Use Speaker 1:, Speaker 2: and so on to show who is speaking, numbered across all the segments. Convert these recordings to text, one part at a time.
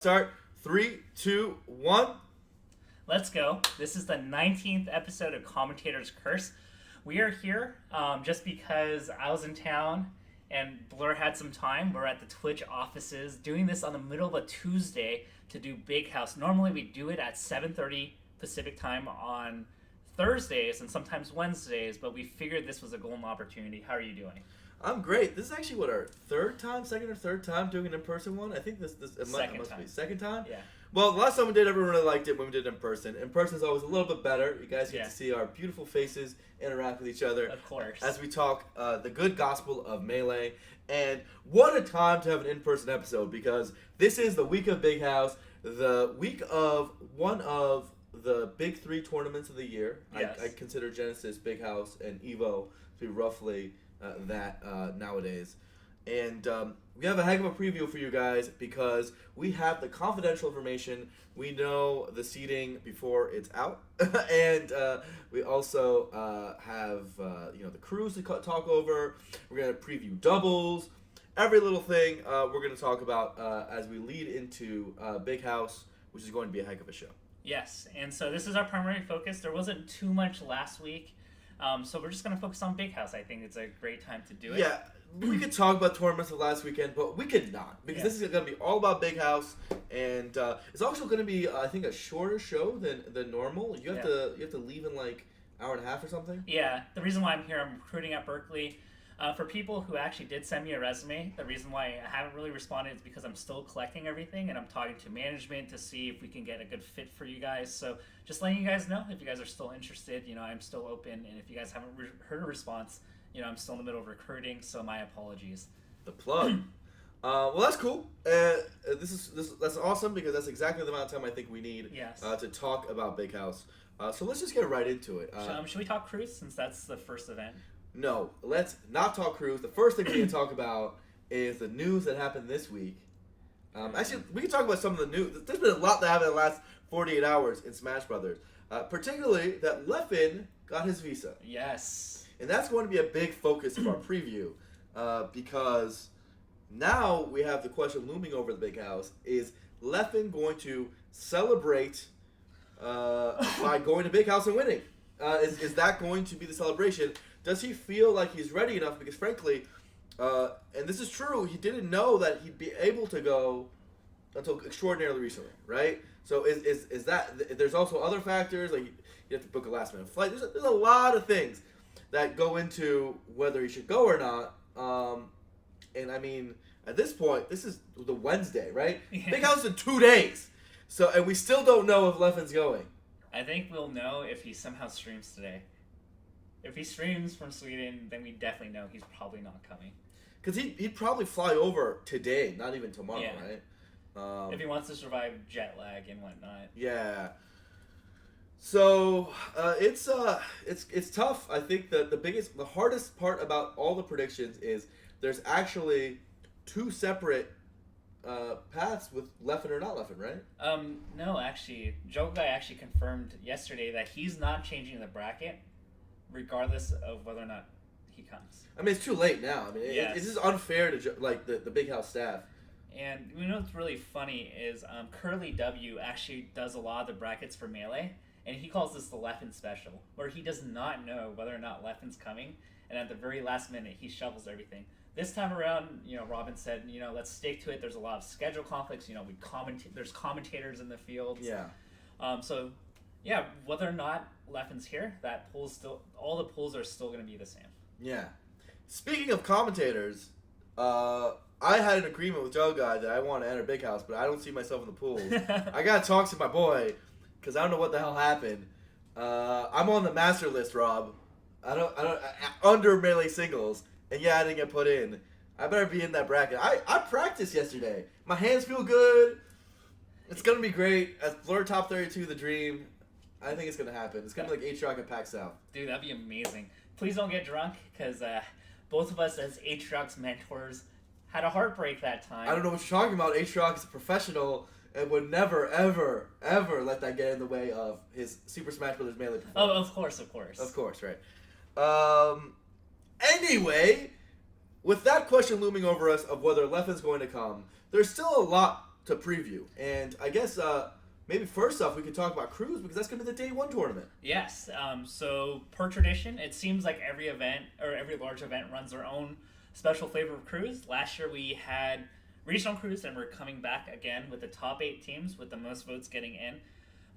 Speaker 1: Start. 3, 2, 1.
Speaker 2: Let's go. This is the 19th episode of Commentator's Curse. We are here just because I was in town and Blur had some time. We're at the Twitch offices doing this on the middle of a Tuesday to do Big House. Normally we do it at 7:30 Pacific time on Thursdays and sometimes Wednesdays, but we figured this was a golden opportunity. How are you doing?
Speaker 1: I'm great. This is actually our second or third time doing an in-person one. I think this it must be second time.
Speaker 2: Yeah.
Speaker 1: Well, the last time we did, everyone really liked it when we did it in person. In person is always a little bit better. You guys get to see our beautiful faces interact with each other.
Speaker 2: Of course.
Speaker 1: As we talk the good gospel of Melee. And what a time to have an in-person episode, because this is the week of Big House, the week of one of the big three tournaments of the year.
Speaker 2: Yes.
Speaker 1: I consider Genesis, Big House, and EVO to be roughly that nowadays. And we have a heck of a preview for you guys because we have the confidential information. We know the seeding before it's out. And we also have the crews to talk over. We're going to preview doubles. Every little thing we're going to talk about as we lead into Big House, which is going to be a heck of a show.
Speaker 2: Yes, and so this is our primary focus. There wasn't too much last week. So we're just going to focus on Big House. I think it's a great time to do it.
Speaker 1: Yeah, we could talk about tournaments of last weekend, but we could not. Because this is going to be all about Big House. And it's also going to be, I think, a shorter show than normal. You have to leave in like an hour and a half or something?
Speaker 2: Yeah, the reason why I'm here, I'm recruiting at Berkeley. For people who actually did send me a resume, the reason why I haven't really responded is because I'm still collecting everything and I'm talking to management to see if we can get a good fit for you guys. So just letting you guys know if you guys are still interested, I'm still open. And if you guys haven't heard a response, I'm still in the middle of recruiting. So my apologies.
Speaker 1: The plug. Well, that's cool. That's awesome because that's exactly the amount of time I think we need to talk about Big House. So let's just get right into it.
Speaker 2: Should we talk cruise since that's the first event?
Speaker 1: No, let's not talk cruise. The first thing we can talk about is the news that happened this week. Actually, we can talk about some of the news. There's been a lot that happened in the last 48 hours in Smash Brothers. Particularly that Leffen got his visa.
Speaker 2: Yes.
Speaker 1: And that's going to be a big focus of our preview. Because now we have the question looming over the Big House. Is Leffen going to celebrate by going to Big House and winning? Is that going to be the celebration? Does he feel like he's ready enough? Because frankly, and this is true, he didn't know that he'd be able to go until extraordinarily recently, right? So is that, there's also other factors, like you have to book a last minute flight. There's a lot of things that go into whether he should go or not. And I mean, at this point, this is the Wednesday, right?
Speaker 2: Yeah.
Speaker 1: Big House in 2 days. So, and we still don't know if Leffen's going.
Speaker 2: I think we'll know if he somehow streams today. If he streams from Sweden, then we definitely know he's probably not coming.
Speaker 1: Because he'd probably fly over today, not even tomorrow, right?
Speaker 2: If he wants to survive jet lag and whatnot.
Speaker 1: Yeah. So it's tough. I think that the hardest part about all the predictions is there's actually two separate paths with Leffen or not Leffen, right?
Speaker 2: No, actually, Joe Guy actually confirmed yesterday that he's not changing the bracket, regardless of whether or not he comes.
Speaker 1: I mean, it's too late now. I mean, it's just unfair to the Big House staff.
Speaker 2: And what's really funny is Curly W actually does a lot of the brackets for Melee, and he calls this the Leffen special, where he does not know whether or not Leffen's coming, and at the very last minute he shovels everything. This time around, Robin said, let's stick to it. There's a lot of schedule conflicts. There's commentators in the fields.
Speaker 1: Yeah.
Speaker 2: Whether or not Leffen's here, all the pools are still going to be the same.
Speaker 1: Yeah. Speaking of commentators, I had an agreement with Joe Guy that I want to enter Big House, but I don't see myself in the pool. I gotta talk to my boy because I don't know what the hell happened. I'm on the master list, Rob. I don't under Melee singles, and I didn't get put in. I better be in that bracket. I practiced yesterday. My hands feel good. It's gonna be great. As Blur Top 32, the dream. I think it's gonna happen. It's gonna be like H-Rock and Pac South.
Speaker 2: Dude, that'd be amazing. Please don't get drunk, because both of us as H-Rock's mentors had a heartbreak that time.
Speaker 1: I don't know what you're talking about. H-Rock is a professional and would never, ever, ever let that get in the way of his Super Smash Bros. Melee performance.
Speaker 2: Oh, of course.
Speaker 1: Of course, right. Anyway, with that question looming over us of whether Leffen's going to come, there's still a lot to preview. And I guess maybe first off we could talk about Cruise because that's going to be the day one tournament.
Speaker 2: Yes. So per tradition, it seems like every event or every large event runs their own special flavor of Cruise. Last year we had regional Cruise, and we're coming back again with the top 8 teams with the most votes getting in.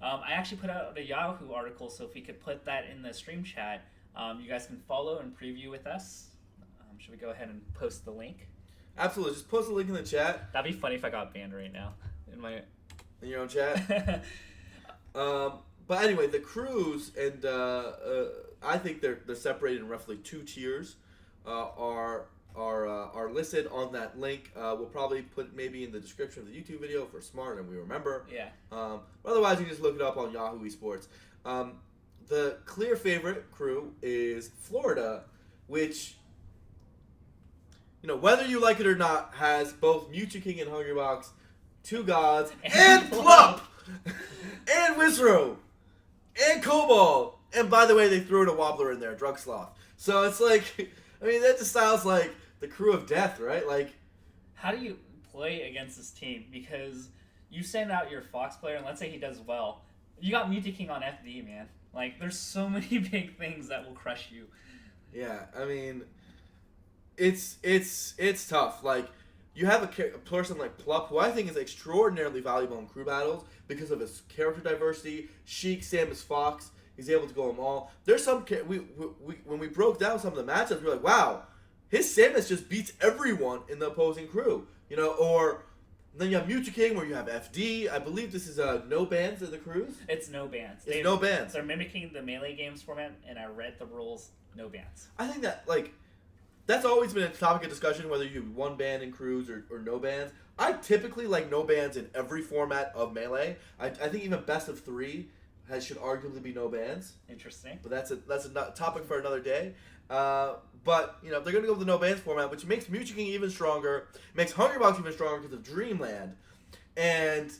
Speaker 2: I actually put out a Yahoo article, so if we could put that in the stream chat, you guys can follow and preview with us. Should we go ahead and post the link?
Speaker 1: Absolutely. Just post the link in the chat.
Speaker 2: That'd be funny if I got banned right now
Speaker 1: In your own chat? But anyway, the Cruise, and I think they're separated in roughly 2 tiers, are listed on that link. We'll probably put maybe in the description of the YouTube video for smart and we remember.
Speaker 2: Yeah.
Speaker 1: But otherwise, you can just look it up on Yahoo Esports. The clear favorite crew is Florida, which, whether you like it or not, has both Mewtwo King and Hungrybox, 2 gods, and Plump, and Wizrow, and Cobalt, and by the way, they threw in a Wobbler in there, Drug Sloth. So it's like, that just sounds like the crew of death, right? Like,
Speaker 2: how do you play against this team? Because you send out your Fox player, and let's say he does well. You got Mewtwo King on FD, man. Like, there's so many big things that will crush you.
Speaker 1: Yeah, it's tough. Like, you have a person like Plup, who I think is extraordinarily valuable in crew battles because of his character diversity. Sheik, Samus, Fox, he's able to go them all. There's some when we broke down some of the matchups, we were like, wow, his Samus just beats everyone in the opposing crew. Or then you have Mewtwo King where you have FD. I believe this is no bans in the crews.
Speaker 2: It's no bans.
Speaker 1: It's no bans.
Speaker 2: They're mimicking the Melee games format, and I read the rules. No bans.
Speaker 1: I think that that's always been a topic of discussion, whether you have 1 ban in crews or no bans. I typically like no bans in every format of Melee. I think even best of 3 should arguably be no bans.
Speaker 2: Interesting.
Speaker 1: But that's a topic for another day. But they're going to go with the no bans format, which makes Mewtwo King even stronger, makes Hungrybox even stronger because of Dreamland. And,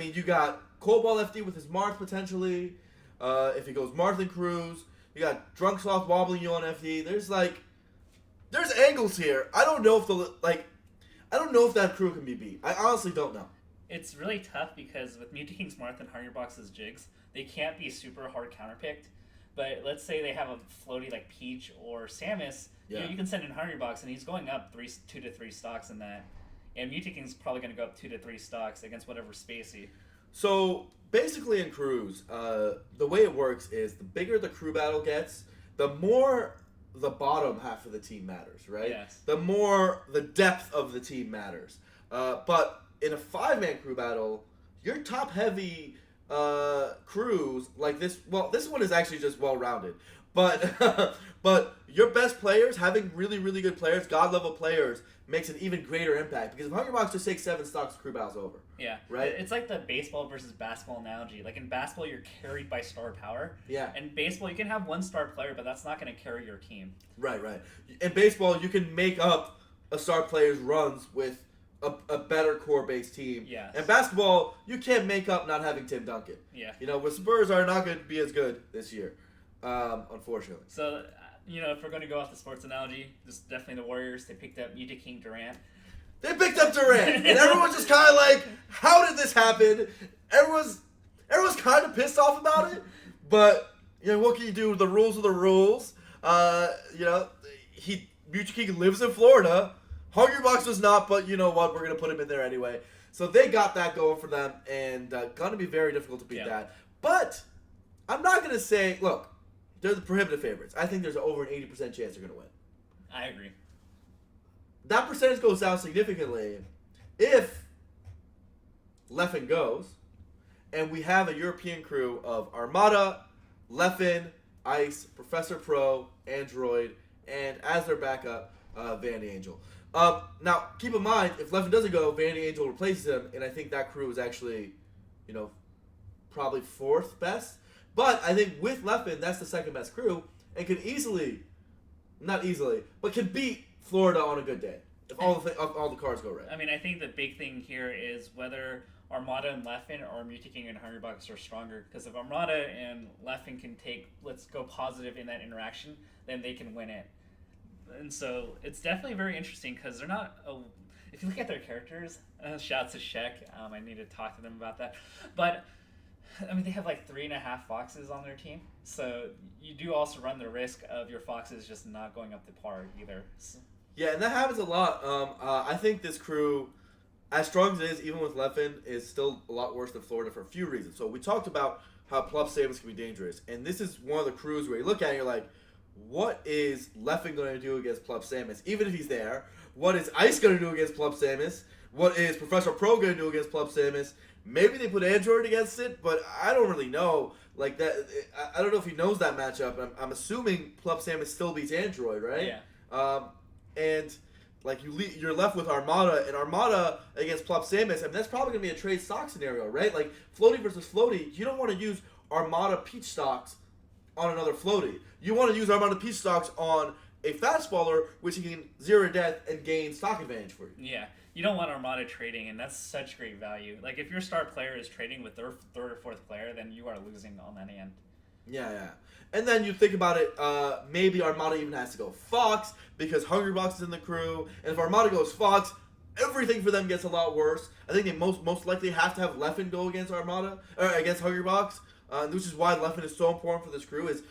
Speaker 1: you got Cobalt FD with his Marth potentially. If he goes Marth and Cruise. You got Drunk Sloth wobbling you on FD. There's angles here. I don't know if that crew can be beat. I honestly don't know.
Speaker 2: It's really tough because with Mewtwo King's Marth and Hungrybox's Jigs, they can't be super hard counterpicked. But let's say they have a floaty like Peach or Samus, you can send in Hungrybox and he's going up 2 to 3 stocks in that. And Mewtwo King's probably going to go up 2 to 3 stocks against whatever spacey.
Speaker 1: So basically in crews, the way it works is the bigger the crew battle gets, the more the bottom half of the team matters, right?
Speaker 2: Yes.
Speaker 1: The more the depth of the team matters. But in a 5-man crew battle, your top-heavy crews like this. Well, this one is actually just well-rounded, but but your best players having really really good players, god level players, makes an even greater impact because if Hungrybox just takes 7 stocks, crew battle's over.
Speaker 2: Yeah,
Speaker 1: right.
Speaker 2: It's like the baseball versus basketball analogy. Like in basketball, you're carried by star power.
Speaker 1: Yeah.
Speaker 2: In baseball, you can have 1 star player, but that's not going to carry your team.
Speaker 1: Right. In baseball, you can make up a star player's runs with a better core-based team.
Speaker 2: Yes.
Speaker 1: And basketball, you can't make up not having Tim Duncan.
Speaker 2: Yeah.
Speaker 1: With Spurs are not going to be as good this year, unfortunately.
Speaker 2: So, if we're going to go off the sports analogy, this is definitely the Warriors. They picked up Mewtwo King Durant.
Speaker 1: They picked up Durant, and everyone's just kind of like, how did this happen? Everyone's kind of pissed off about it, but, what can you do? The rules are the rules. Mewtwo King lives in Florida. Hungrybox does not, but you know what? We're going to put him in there anyway. So they got that going for them, and going to be very difficult to beat that. But I'm not going to say, look, they're the prohibitive favorites. I think there's over an 80% chance they're going to win.
Speaker 2: I agree.
Speaker 1: That percentage goes down significantly if Leffen goes, and we have a European crew of Armada, Leffen, Ice, Professor Pro, Android, and as their backup, Vandy Angel. Now, keep in mind, if Leffen doesn't go, Vandy Angel replaces him, and I think that crew is actually, probably 4th best. But I think with Leffen, that's the 2nd best crew, and can can beat Florida on a good day if all the cards go right.
Speaker 2: I think the big thing here is whether Armada and Leffen or Mewtwo King and Hungrybox are stronger. Because if Armada and Leffen can let's go positive in that interaction, then they can win it. And so it's definitely very interesting because they're not if you look at their characters, shouts to Shek. I need to talk to them about that. But I mean, they have like 3.5 foxes on their team, so you do also run the risk of your foxes just not going up to par either. So.
Speaker 1: Yeah, and that happens a lot. I think this crew, as strong as it is, even with Leffen, is still a lot worse than Florida for a few reasons. So we talked about how Plup Samus can be dangerous, and this is one of the crews where you look at it and you're like, what is Leffen going to do against Plup Samus, even if he's there? What is Ice going to do against Plup Samus? What is Professor Pro going to do against Plup Samus? Maybe they put Android against it, but I don't really know. Like that, I don't know if he knows that matchup. I'm assuming Plup Samus still beats Android, right?
Speaker 2: Yeah.
Speaker 1: And like you're left with Armada, and Armada against Plup Samus. I mean, that's probably gonna be a trade stock scenario, right? Like floaty versus floaty. You don't want to use Armada Peach stocks on another floaty. You want to use Armada Peach stocks on a fastballer, which can zero death and gain stock advantage for you.
Speaker 2: Yeah. You don't want Armada trading, and that's such great value. Like, if your star player is trading with their third or fourth player, then you are losing on that end.
Speaker 1: Yeah. And then you think about it, maybe Armada even has to go Fox, because Hungrybox is in the crew, and if Armada goes Fox, everything for them gets a lot worse. I think they most likely have to have Leffen go against Armada, or against Hungrybox, which is why Leffen is so important for this crew, is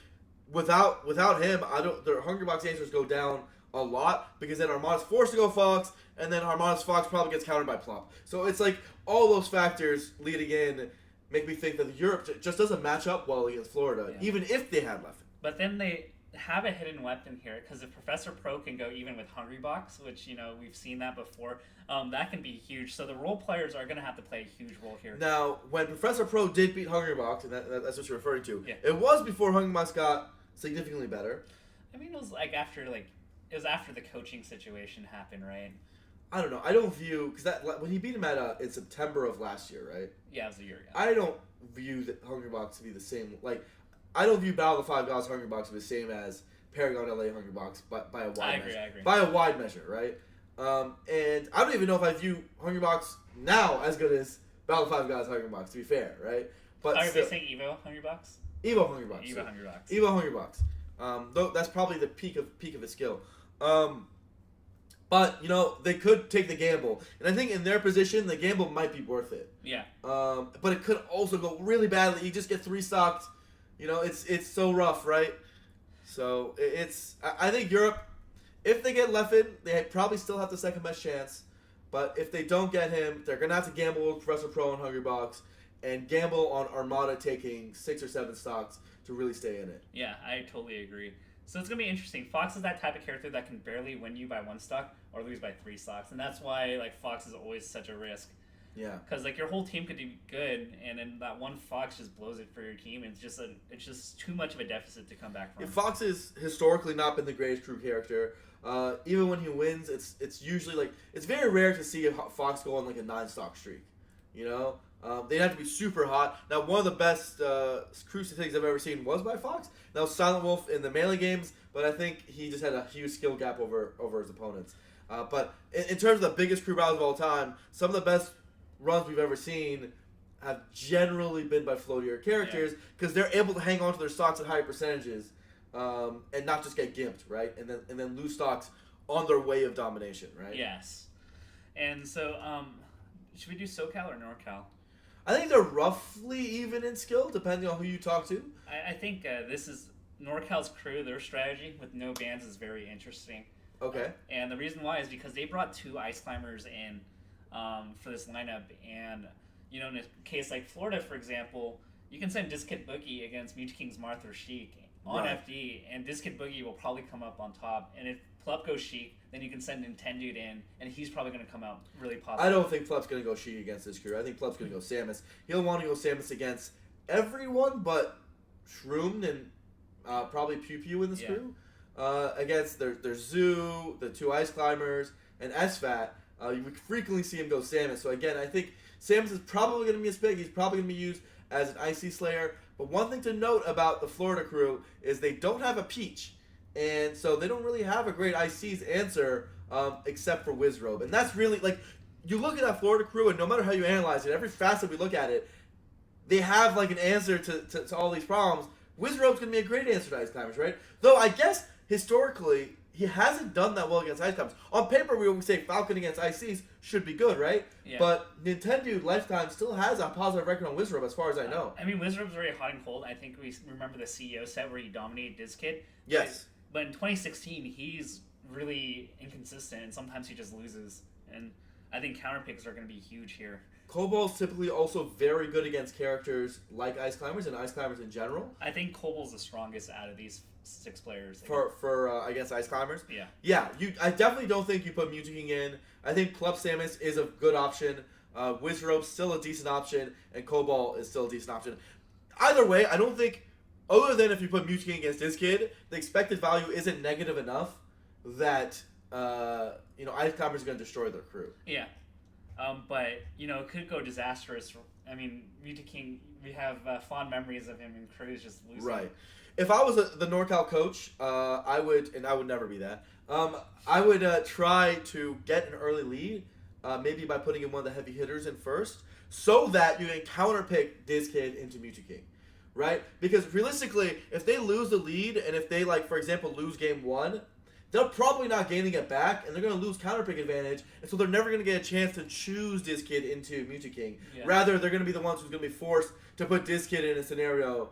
Speaker 1: without him, their Hungrybox answers go down a lot, because then Armada's forced to go Fox, and then Armada's Fox probably gets countered by Plump. So it's like all those factors leading in make me think that Europe just doesn't match up well against Florida, even if they had Leffen.
Speaker 2: But then they have a hidden weapon here, because if Professor Pro can go even with Hungrybox, which, we've seen that before, that can be huge. So the role players are going to have to play a huge role here.
Speaker 1: Now, when Professor Pro did beat Hungrybox, and that's what you're referring to,
Speaker 2: yeah.
Speaker 1: It was before Hungrybox got significantly better.
Speaker 2: I mean, it was after the coaching situation happened, right?
Speaker 1: I don't know. I don't view, because when he beat him in September of last year, right?
Speaker 2: Yeah, it was a year ago.
Speaker 1: I don't view the Hungrybox to be the same. Like, I don't view Battle of the Five Gods Hungrybox to be the same as Paragon LA Hungrybox by a wide measure.
Speaker 2: I agree.
Speaker 1: By a wide measure, right? And I don't even know if I view Hungrybox now as good as Battle of the Five Gods Hungrybox, to be fair, right? But
Speaker 2: are they saying Evo Hungrybox?
Speaker 1: Evo Hungrybox. Evo Hungrybox. Though that's probably the peak of his skill. But, they could take the gamble. And I think in their position, the gamble might be worth it.
Speaker 2: Yeah.
Speaker 1: But it could also go really badly. You just get 3 stocked. It's so rough, right? So I think Europe, if they get Leffen, they probably still have the second best chance. But if they don't get him, they're going to have to gamble with Professor Pro and Hungrybox and gamble on Armada taking 6 or 7 stocks to really stay in it.
Speaker 2: Yeah, I totally agree. So it's going to be interesting. Fox is that type of character that can barely win you by 1 stock or lose by 3 stocks. And that's why Fox is always such a risk.
Speaker 1: Yeah.
Speaker 2: Because your whole team could be good, and then that one Fox just blows it for your team. And it's just too much of a deficit to come back from.
Speaker 1: Yeah, Fox has historically not been the greatest crew character. Even when he wins, it's usually it's very rare to see a Fox go on a 9 stock streak. They'd have to be super hot. Now, one of the best crew statistics I've ever seen was by Fox. That was Silent Wolf in the melee games, but I think he just had a huge skill gap over his opponents. But in terms of the biggest crew battles of all time, some of the best runs we've ever seen have generally been by floatier characters because they're able to hang on to their stocks at higher percentages and not just get gimped, right? And then lose stocks on their way of domination, right?
Speaker 2: Yes. And so, should we do SoCal or NorCal?
Speaker 1: I think they're roughly even in skill, depending on who you talk to.
Speaker 2: I think this is NorCal's crew. Their strategy with no bans is very interesting.
Speaker 1: Okay.
Speaker 2: And the reason why is because they brought 2 Ice Climbers in for this lineup. And, in a case like Florida, for example, you can send Diskit Boogie against Mewtwo King's Marth or Sheik on FD, and Diskit Boogie will probably come up on top. And if Plup goes Sheik, then you can send Nintendude in, and he's probably going to come out really positive.
Speaker 1: I don't think Plup's going to go Sheik against this crew. I think Plup's going to go Samus. He'll want to go Samus against everyone but Shroomed and probably Pew Pew in this crew. Against their Zoo, the 2 Ice Climbers, and SFAT. You frequently see him go Samus. So again, I think Samus is probably going to be his pick. He's probably going to be used as an Icy Slayer. But one thing to note about the Florida crew is they don't have a Peach. And so they don't really have a great IC's answer except for Wizrobe. And that's really, you look at that Florida crew, and no matter how you analyze it, every facet we look at it, they have, an answer to all these problems. Wizrobe's going to be a great answer to Ice Climbers, right? Though I guess, historically, he hasn't done that well against Ice Climbers. On paper, we always say Falcon against Ices should be good, right?
Speaker 2: Yeah.
Speaker 1: But Nintendo Lifetime still has a positive record on Wizrobe, as far as I know.
Speaker 2: I mean, Wizrobe's very hot and cold. I think we remember the CEO set where he dominated DizKid.
Speaker 1: Yes.
Speaker 2: But in 2016, he's really inconsistent, and sometimes he just loses. And I think counterpicks are going to be huge here.
Speaker 1: Cobalt's typically also very good against characters like Ice Climbers and Ice Climbers in general.
Speaker 2: I think Cobalt's the strongest out of these 6 players.
Speaker 1: For against Ice Climbers?
Speaker 2: Yeah.
Speaker 1: Yeah, I definitely don't think you put Mewtwo in. I think Pleb Samus is a good option. Wizrobe's still a decent option, and Cobalt is still a decent option. Either way, I don't think, other than if you put Mewtwo against this kid, the expected value isn't negative enough that Ice Climbers are going to destroy their crew.
Speaker 2: Yeah. But, it could go disastrous. I mean, Mewtwo King, we have fond memories of him in crews just losing.
Speaker 1: Right. If I was the NorCal coach, I would, and I would never be that, I would try to get an early lead, maybe by putting in one of the heavy hitters in first, so that you can counterpick this kid into Mewtwo King, right? Because realistically, if they lose the lead, and if they, for example, lose game 1, they're probably not gaining it back, and they're going to lose counterpick advantage, and so they're never going to get a chance to choose this kid into Mewtwo King. Yeah. Rather, they're going to be the ones who's going to be forced to put this kid in a scenario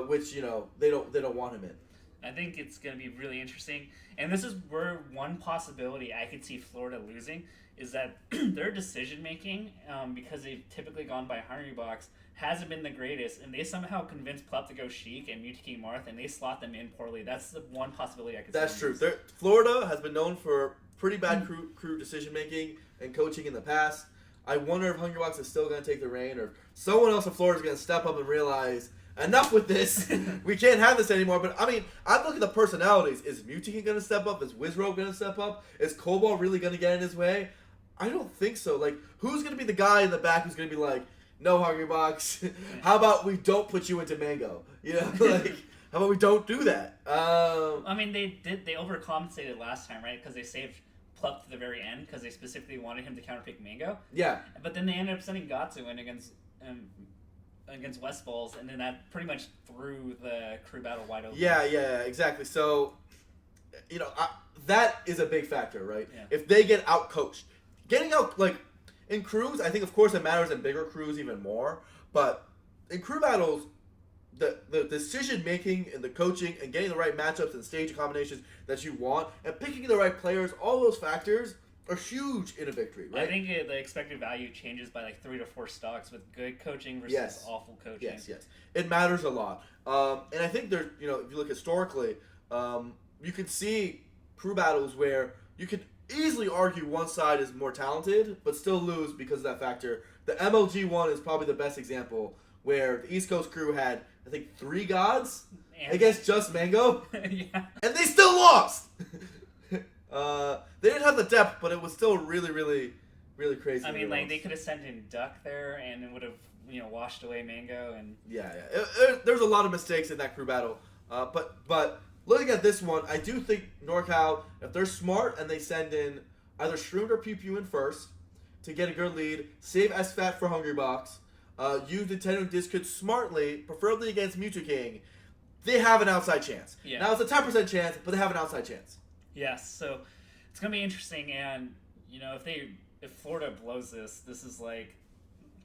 Speaker 1: which they don't want him in.
Speaker 2: I think it's going to be really interesting, and this is where one possibility I could see Florida losing is that their decision making, because they've typically gone by Hungrybox, hasn't been the greatest, and they somehow convinced Plep to go Sheik and Mewtwo King Marth, and they slot them in poorly. That's the one possibility I could see.
Speaker 1: That's true. Florida has been known for pretty bad crew decision making and coaching in the past. I wonder if Hungrybox is still going to take the reign, or someone else in Florida is going to step up and realize, enough with this. We can't have this anymore. But, I mean, I look at the personalities. Is Mewtwo going to step up? Is Wizrobe going to step up? Is Cobalt really going to get in his way? I don't think so. Who's going to be the guy in the back who's going to be like, no, Hungrybox, how about we don't put you into Mango? How about we don't do that?
Speaker 2: I mean, they overcompensated last time, right? Because they saved Plep to the very end because they specifically wanted him to counterpick Mango.
Speaker 1: Yeah.
Speaker 2: But then they ended up sending Gatsu in against West Balls, and then that pretty much threw the crew battle wide open.
Speaker 1: Yeah, exactly. So, that is a big factor, right?
Speaker 2: Yeah. If
Speaker 1: they get out-coached. Getting out, in crews, I think, of course, it matters in bigger crews even more. But in crew battles, the decision-making and the coaching and getting the right matchups and stage combinations that you want and picking the right players, all those factors are huge in a victory, right?
Speaker 2: I think the expected value changes by 3 to 4 stocks with good coaching versus awful coaching.
Speaker 1: Yes. It matters a lot. And I think if you look historically, you can see crew battles where you can easily argue one side is more talented, but still lose because of that factor. The MLG one is probably the best example, where the East Coast crew had, I think, 3 gods against just Mango,
Speaker 2: yeah.
Speaker 1: And they still lost! They didn't have the depth, but it was still really, really, really crazy.
Speaker 2: I mean, they could have sent in Duck there, and it would have, washed away Mango, and...
Speaker 1: Yeah. There's a lot of mistakes in that crew battle. But looking at this one, I do think NorCal, if they're smart and they send in either Shroomed or Pew Pew in first to get a good lead, save SFAT for Hungrybox, use Nintendo Discord smartly, preferably against Mewtwo King, they have an outside chance.
Speaker 2: Yeah.
Speaker 1: Now, it's a 10% chance, but they have an outside chance.
Speaker 2: Yes, so it's going to be interesting, and, if Florida blows this is,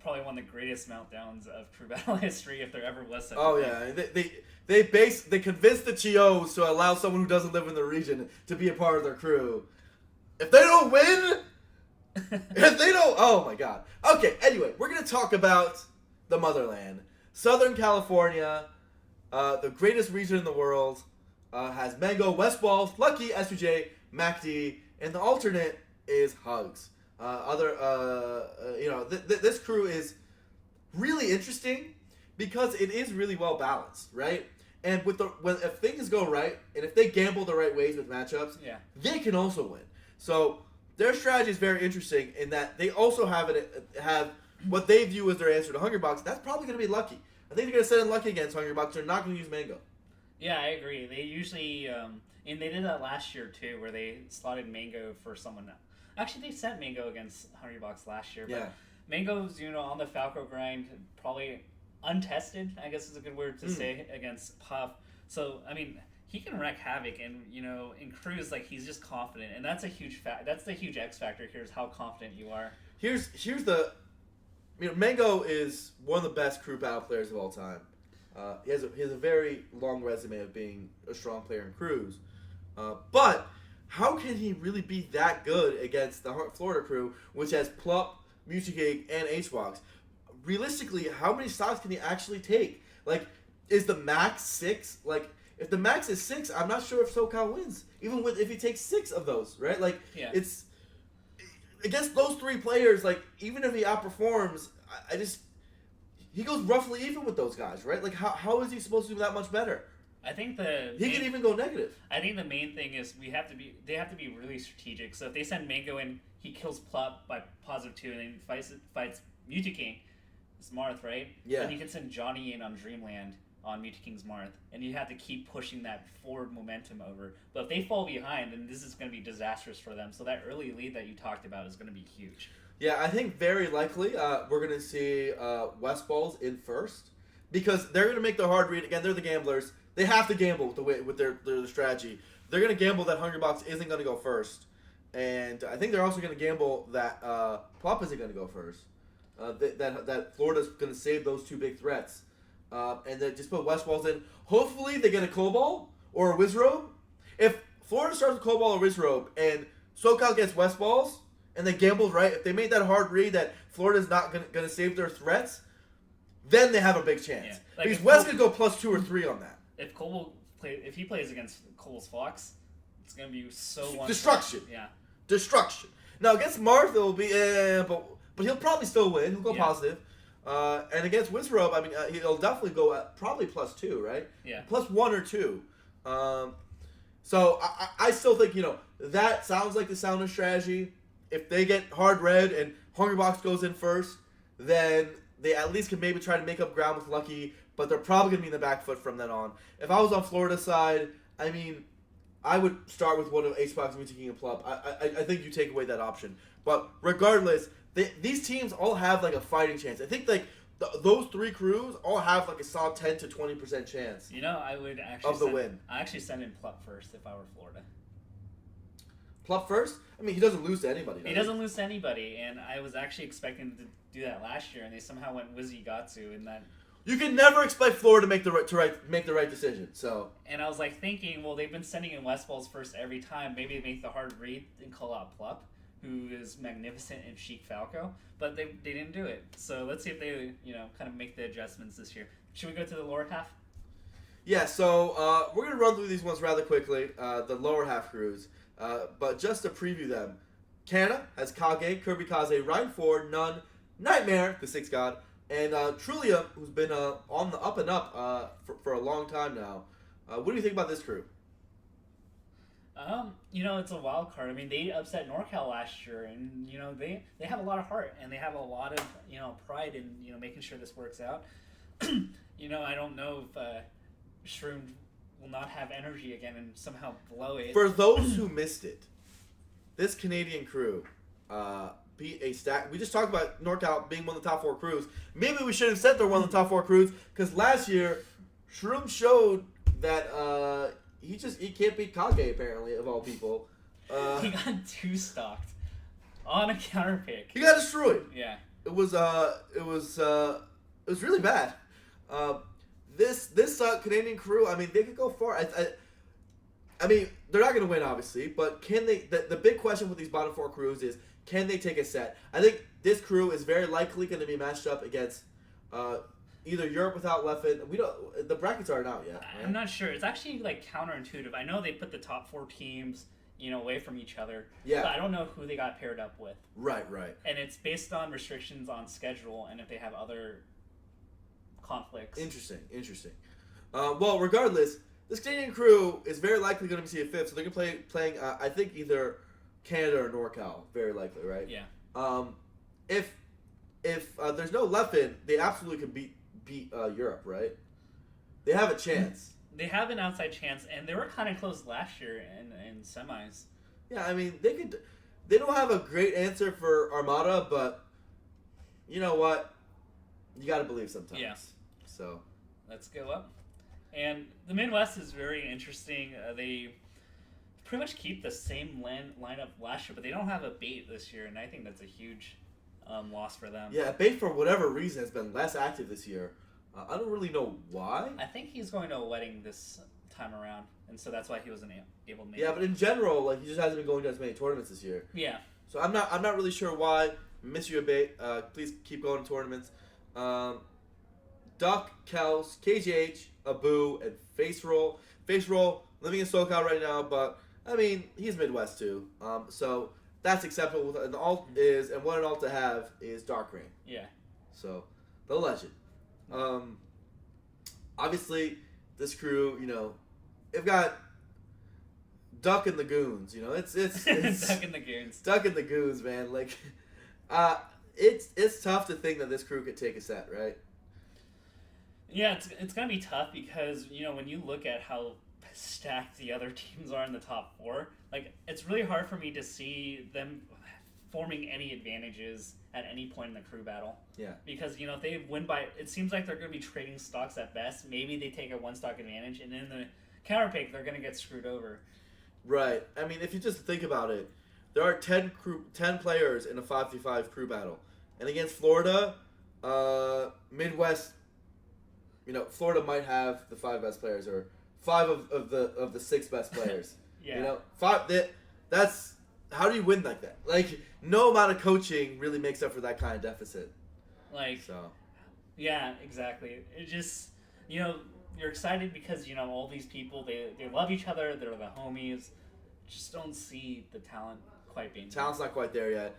Speaker 2: probably one of the greatest meltdowns of crew battle history, if there ever was such a thing.
Speaker 1: Yeah. They convinced the Chios to allow someone who doesn't live in the region to be a part of their crew. If they don't win, oh my god. Okay, anyway, we're going to talk about the motherland. Southern California, the greatest region in the world, has Mango, West Balls, Lucky, SUJ, MacD, and the alternate is Hugs. This crew is really interesting because it is really well balanced, right? And if things go right, and if they gamble the right ways with matchups, they can also win. So their strategy is very interesting in that they also have what they view as their answer to Hungrybox. That's probably going to be Lucky. I think they're going to set in Lucky against Hungrybox. They're not going to use Mango.
Speaker 2: Yeah, I agree. They usually, and they did that last year too, where they slotted Mango for someone else. Actually, they sent Mango against Hungrybox last year, but Mango's, on the Falco grind, probably untested, I guess is a good word to say, against Puff. So, I mean, he can wreak havoc, and in Cruz, like, he's just confident, and that's a huge that's the huge X factor here, is how confident you are.
Speaker 1: Here's the, Mango is one of the best crew battle players of all time. He has a very long resume of being a strong player in Cruz, but how can he really be that good against the Florida crew, which has Plup, Music and H-Box? Realistically, how many stocks can he actually take? Like, is the max 6? Like, if the max is 6, I'm not sure if SoCal wins. Even if he takes 6 of those, right? Like, it's against those 3 players. Like, even if he outperforms, he goes roughly even with those guys, right? Like, how is he supposed to do that much better?
Speaker 2: I think
Speaker 1: he can even go negative.
Speaker 2: I think the main thing is they have to be really strategic. So if they send Mango in, he kills Plup by +2, and then fights Muta King, Marth, right?
Speaker 1: Yeah.
Speaker 2: And you can send Johnny in on Dreamland on Muta King's Marth, and you have to keep pushing that forward momentum over. But if they fall behind, then this is going to be disastrous for them. So that early lead that you talked about is going to be huge.
Speaker 1: Yeah, I think very likely we're going to see West Balls in first, because they're going to make the hard read. Again, they're the gamblers. They have to gamble with their strategy. They're going to gamble that Hungrybox isn't going to go first. And I think they're also going to gamble that Plop isn't going to go first. That Florida's going to save those 2 big threats. And then just put West Balls in. Hopefully they get a Cobalt or a Wizrobe. If Florida starts with Cobalt or Wizrobe and SoCal gets West Balls and they gambled right, if they made that hard read that Florida's not going to save their threats, then they have a big chance.
Speaker 2: Yeah. Like,
Speaker 1: because West could go +2 or 3 on that.
Speaker 2: If he plays against Cole's Fox, it's going to be so
Speaker 1: destruction.
Speaker 2: Yeah.
Speaker 1: Destruction. Now against Marth, it will be but he'll probably still win. He'll go positive. And against Wizrobe, I mean, he'll definitely go at probably +2, right?
Speaker 2: Yeah.
Speaker 1: +1 or 2. So I still think, that sounds like the soundest strategy. If they get hard red and Hungrybox goes in first, then they at least can maybe try to make up ground with Lucky, but they're probably going to be in the back foot from then on. If I was on Florida's side, I mean, I would start with one of H-Box, Muta King, and Plup. I think you take away that option. But regardless, these teams all have like a fighting chance. I think like those 3 crews all have like a solid 10 to 20% chance.
Speaker 2: I would actually
Speaker 1: win.
Speaker 2: I actually send in Plup first if I were Florida.
Speaker 1: Plup first? I mean, he doesn't lose to anybody.
Speaker 2: He doesn't lose to anybody, and I was actually expecting to do that last year, and they somehow went Wizzy Gatsu in that.
Speaker 1: You can never expect Florida to make the right decision. So.
Speaker 2: And I was like thinking, well, they've been sending in West Balls first every time. Maybe they make the hard read and call out Plup, who is magnificent in Chic Falco, but they didn't do it. So let's see if they kind of make the adjustments this year. Should we go to the lower half?
Speaker 1: Yeah. So we're gonna run through these ones rather quickly. The lower half crews, but just to preview them, Canada has Kage, Kirby Kaze, Ryan Ford, Nun, Nightmare, the 6th God. And Trulia, who's been on the up and up for a long time now. What do you think about this crew?
Speaker 2: It's a wild card. I mean, they upset NorCal last year, and they have a lot of heart, and they have a lot of pride in making sure this works out. I don't know if Shroom will not have energy again and somehow blow it.
Speaker 1: For those who missed it, this Canadian crew beat a stack. We just talked about NorCal being one of the top 4 crews. Maybe we should have said they're one of the top 4 crews, because last year Shroom showed that he can't beat Kage, apparently, of all people.
Speaker 2: He got 2-stocked on a counter pick.
Speaker 1: He got destroyed.
Speaker 2: Yeah.
Speaker 1: It was really bad. This Canadian crew, I mean, they could go far. I mean, they're not going to win, obviously, but can they? The big question with these bottom 4 crews is, can they take a set? I think this crew is very likely going to be matched up against either Europe without Leffen. The brackets aren't out yet. Right?
Speaker 2: I'm not sure. It's actually like counterintuitive. I know they put the top 4 teams, away from each other.
Speaker 1: Yeah.
Speaker 2: But I don't know who they got paired up with.
Speaker 1: Right.
Speaker 2: And it's based on restrictions on schedule and if they have other conflicts.
Speaker 1: Interesting. Well, regardless, this Canadian crew is very likely going to be a 5th, so they're going to playing I think either Canada or NorCal, very likely, right?
Speaker 2: Yeah.
Speaker 1: If there's no Leffen, they absolutely could beat Europe, right? They have a chance.
Speaker 2: They have an outside chance, and they were kind of close last year in semis.
Speaker 1: Yeah, I mean, they don't have a great answer for Armada, but you know what? You got to believe sometimes.
Speaker 2: Yeah.
Speaker 1: So
Speaker 2: let's go up. And the Midwest is very interesting. They pretty much keep the same lineup last year, but they don't have a bait this year, and I think that's a huge loss for them.
Speaker 1: Yeah, Bate, for whatever reason, has been less active this year. I don't really know why.
Speaker 2: I think he's going to a wedding this time around, and so that's why he wasn't able to make
Speaker 1: Yeah, but in general, like, he just hasn't been going to as many tournaments this year.
Speaker 2: Yeah.
Speaker 1: So I'm not really sure why. Miss you a bait. Please keep going to tournaments. Duck, Kels, KGH, Abu, and Face Roll. Face Roll, living in SoCal right now, but I mean, he's Midwest too. So that's acceptable. An alt is, and what an alt to have is Dark Rain.
Speaker 2: Yeah.
Speaker 1: So, the legend. Obviously, this crew, they've got Duck and the Goons. It's
Speaker 2: Duck and the Goons.
Speaker 1: Duck and the Goons, man. Like, it's tough to think that this crew could take a set, right?
Speaker 2: Yeah, it's gonna be tough because when you look at how stacked the other teams are in the top four, like it's really hard for me to see them forming any advantages at any point in the crew battle.
Speaker 1: Yeah.
Speaker 2: Because if they win by, it seems like they're gonna be trading stocks at best. Maybe they take a one stock advantage, and in the counter pick they're gonna get screwed over.
Speaker 1: Right. I mean, if you just think about it, there are 10 players in a 5v5 crew battle, and against Florida, Midwest. Florida might have the 5 best players, or 5 of the 6 best players.
Speaker 2: Yeah.
Speaker 1: 5. That's how do you win like that? Like, no amount of coaching really makes up for that kind of deficit.
Speaker 2: Like.
Speaker 1: So.
Speaker 2: Yeah, exactly. It just you're excited because all these people they love each other. They're the homies. Just don't see the talent quite being.
Speaker 1: Talent's not quite there yet.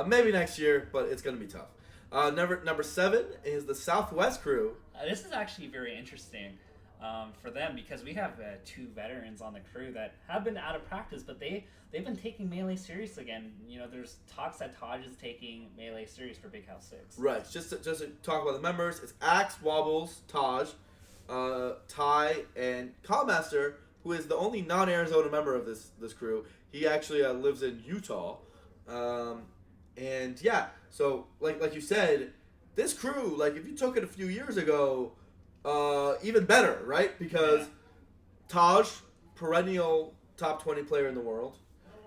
Speaker 1: Maybe next year, but it's gonna be tough. Number 7 is the Southwest crew.
Speaker 2: This is actually very interesting for them because we have 2 veterans on the crew that have been out of practice, but they've been taking Melee serious again. There's talks that Taj is taking Melee serious for Big House 6.
Speaker 1: Right. Just to talk about the members, it's Axe, Wobbles, Taj, Ty, and Commentator, who is the only non-Arizona member of this crew. He actually lives in Utah. And yeah, so like you said, this crew, like if you took it a few years ago, even better, right? Because Taj, perennial top 20 player in the world.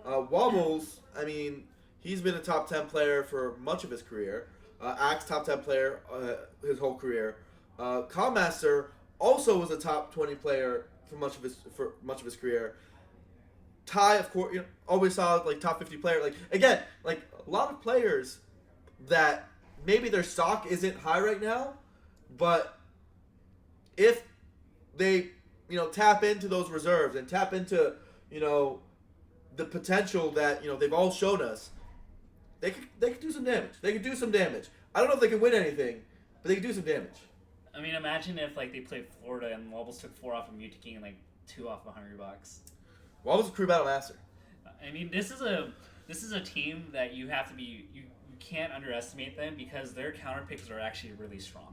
Speaker 1: Wobbles, I mean, he's been a top 10 player for much of his career. Axe, top 10 player his whole career. Commentator also was a top 20 player for much of his career. Ty, of course, always saw like top 50 player. Like again, like a lot of players that maybe their stock isn't high right now, but if they tap into those reserves and tap into the potential that they've all shown us, they could do some damage. They could do some damage. I don't know if they can win anything, but they could do some damage.
Speaker 2: I mean, imagine if like they played Florida and Wobbles took 4 off of Muta King and like 2 off of Hungry Box.
Speaker 1: Wobbles a crew battle master.
Speaker 2: I mean, this is a team that you have to be you can't underestimate them because their counter picks are actually really strong.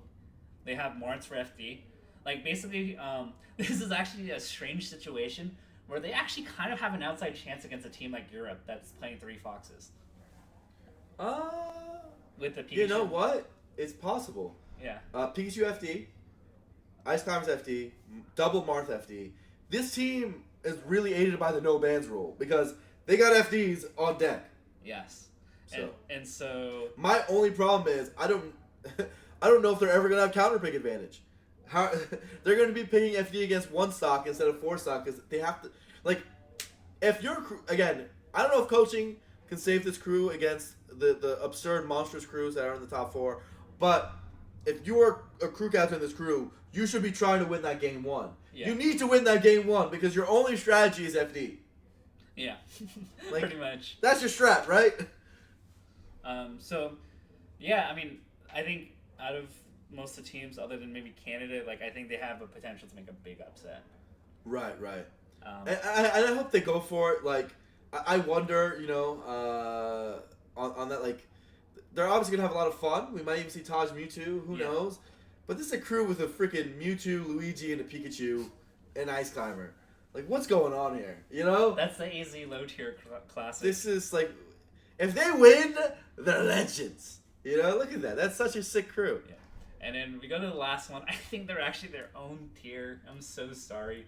Speaker 2: They have Morants for FD. Like basically, this is actually a strange situation where they actually kind of have an outside chance against a team like Europe that's playing 3 Foxes. With the Pikachu.
Speaker 1: You know what? It's possible.
Speaker 2: Yeah.
Speaker 1: Pikachu FD, Ice Climbers FD, double Marth FD. This team is really aided by the no bans rule because they got FDs on deck.
Speaker 2: Yes.
Speaker 1: So.
Speaker 2: And so
Speaker 1: my only problem is I don't know if they're ever gonna have counter pick advantage. How they're gonna be picking FD against 1 stock instead of 4 stock because they have to if you're again, I don't know if coaching can save this crew against the absurd monstrous crews that are in the top 4, but if you are a crew captain in this crew, you should be trying to win that game 1. Yeah. You need to win that game 1 because your only strategy is FD.
Speaker 2: Yeah, pretty much.
Speaker 1: That's your strat, right?
Speaker 2: So, yeah, I mean, I think out of most of the teams, other than maybe Canada, I think they have a potential to make a big upset.
Speaker 1: Right. And I hope they go for it. I wonder, on that, they're obviously going to have a lot of fun. We might even see Taj Mewtwo. Who knows? But this is a crew with a freaking Mewtwo, Luigi, and a Pikachu, and Ice Climber. What's going on here?
Speaker 2: That's the AZ low tier classic.
Speaker 1: This is if they win, they're legends. Look at that. That's such a sick crew.
Speaker 2: Yeah. And then we go to the last one. I think they're actually their own tier. I'm so sorry.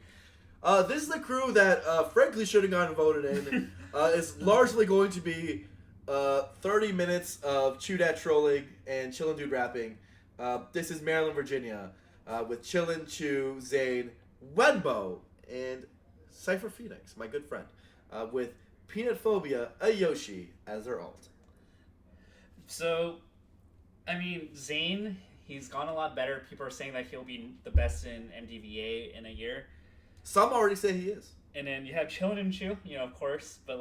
Speaker 1: This is the crew that, frankly, should have gotten voted in. It's largely going to be 30 minutes of Chew Dat trolling and Chillin' Dude rapping. This is Maryland, Virginia, with Chillin', Chew, Zane, Wenbo, and Cypher Phoenix, my good friend, with Peanut Phobia, a Yoshi, as their alt.
Speaker 2: So, I mean, Zane, he's gone a lot better. People are saying that he'll be the best in MDVA in a year.
Speaker 1: Some already say he is.
Speaker 2: And then you have Chillin' and Chew, of course, but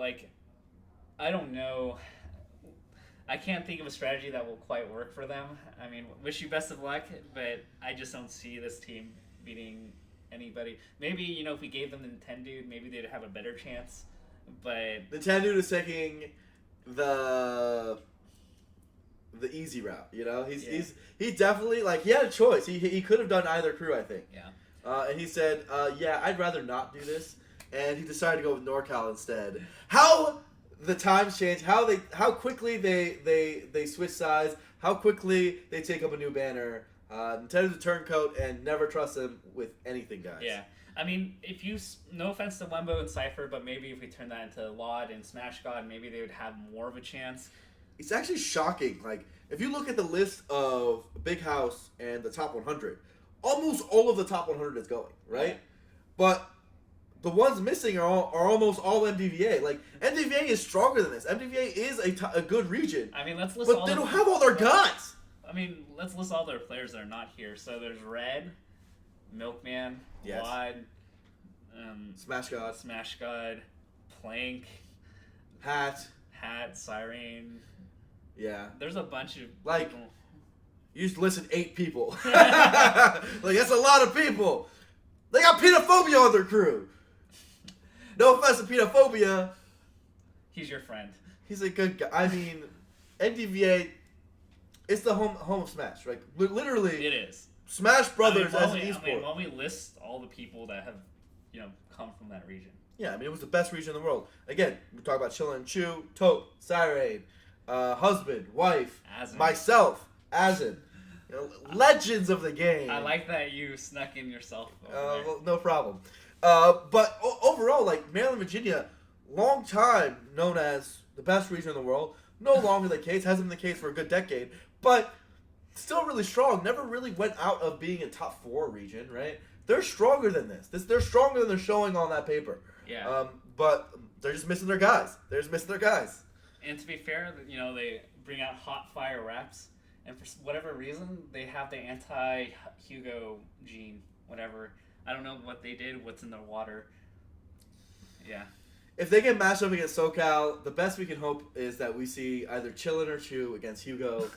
Speaker 2: I don't know. I can't think of a strategy that will quite work for them. I mean, wish you best of luck, but I just don't see this team beating anybody. Maybe, if we gave them the Nintendo, maybe they'd have a better chance, but...
Speaker 1: Nintendo is taking the easy route, He definitely, he had a choice. He could have done either crew, I think.
Speaker 2: Yeah.
Speaker 1: And he said, I'd rather not do this. And he decided to go with NorCal instead. How the times change, how quickly they switch sides, how quickly they take up a new banner. Nintendo's a turncoat and never trust them with anything, guys.
Speaker 2: Yeah. I mean, no offense to Wembo and Cypher, but maybe if we turn that into Laud and Smash God, maybe they would have more of a chance.
Speaker 1: It's actually shocking. If you look at the list of Big House and the top 100, almost all of the top 100 is going, right?
Speaker 2: Yeah.
Speaker 1: But the ones missing are almost all MDVA. MDVA is stronger than this. MDVA is a good region.
Speaker 2: I mean, let's list
Speaker 1: but they don't have all their guys.
Speaker 2: I mean, let's list all their players that are not here. So there's Red, Milkman,
Speaker 1: yes.
Speaker 2: Wad,
Speaker 1: Smash God,
Speaker 2: Plank,
Speaker 1: Hat,
Speaker 2: Siren.
Speaker 1: Yeah.
Speaker 2: There's a bunch of people.
Speaker 1: You just listed 8 people. That's a lot of people. They got Peanut Phobia on their crew. No offense to Peanut Phobia.
Speaker 2: He's your friend.
Speaker 1: He's a good guy. I mean, NDVA, it's the home of Smash, right? Literally.
Speaker 2: It is.
Speaker 1: Smash Brothers as an esport.
Speaker 2: When we list all the people that have, come from that region.
Speaker 1: Yeah, I mean, it was the best region in the world. Again, we talk about Chillin' and Chew, Taupe, Siren, husband, wife,
Speaker 2: Azin.
Speaker 1: Myself, Azin. Legends of the game.
Speaker 2: I like that you snuck in yourself.
Speaker 1: Well, no problem. But overall, Maryland, Virginia, long time known as the best region in the world. No longer the case. Hasn't been the case for a good decade. But still really strong. Never really went out of being a top 4 region, right? They're stronger than this. They're stronger than they're showing on that paper.
Speaker 2: Yeah.
Speaker 1: But they're just missing their guys.
Speaker 2: And to be fair, they bring out hot fire raps. And for whatever reason, they have the anti-Hugo gene, whatever. I don't know what they did, what's in their water. Yeah.
Speaker 1: If they get matched up against SoCal, the best we can hope is that we see either Chillin' or Chew against Hugo,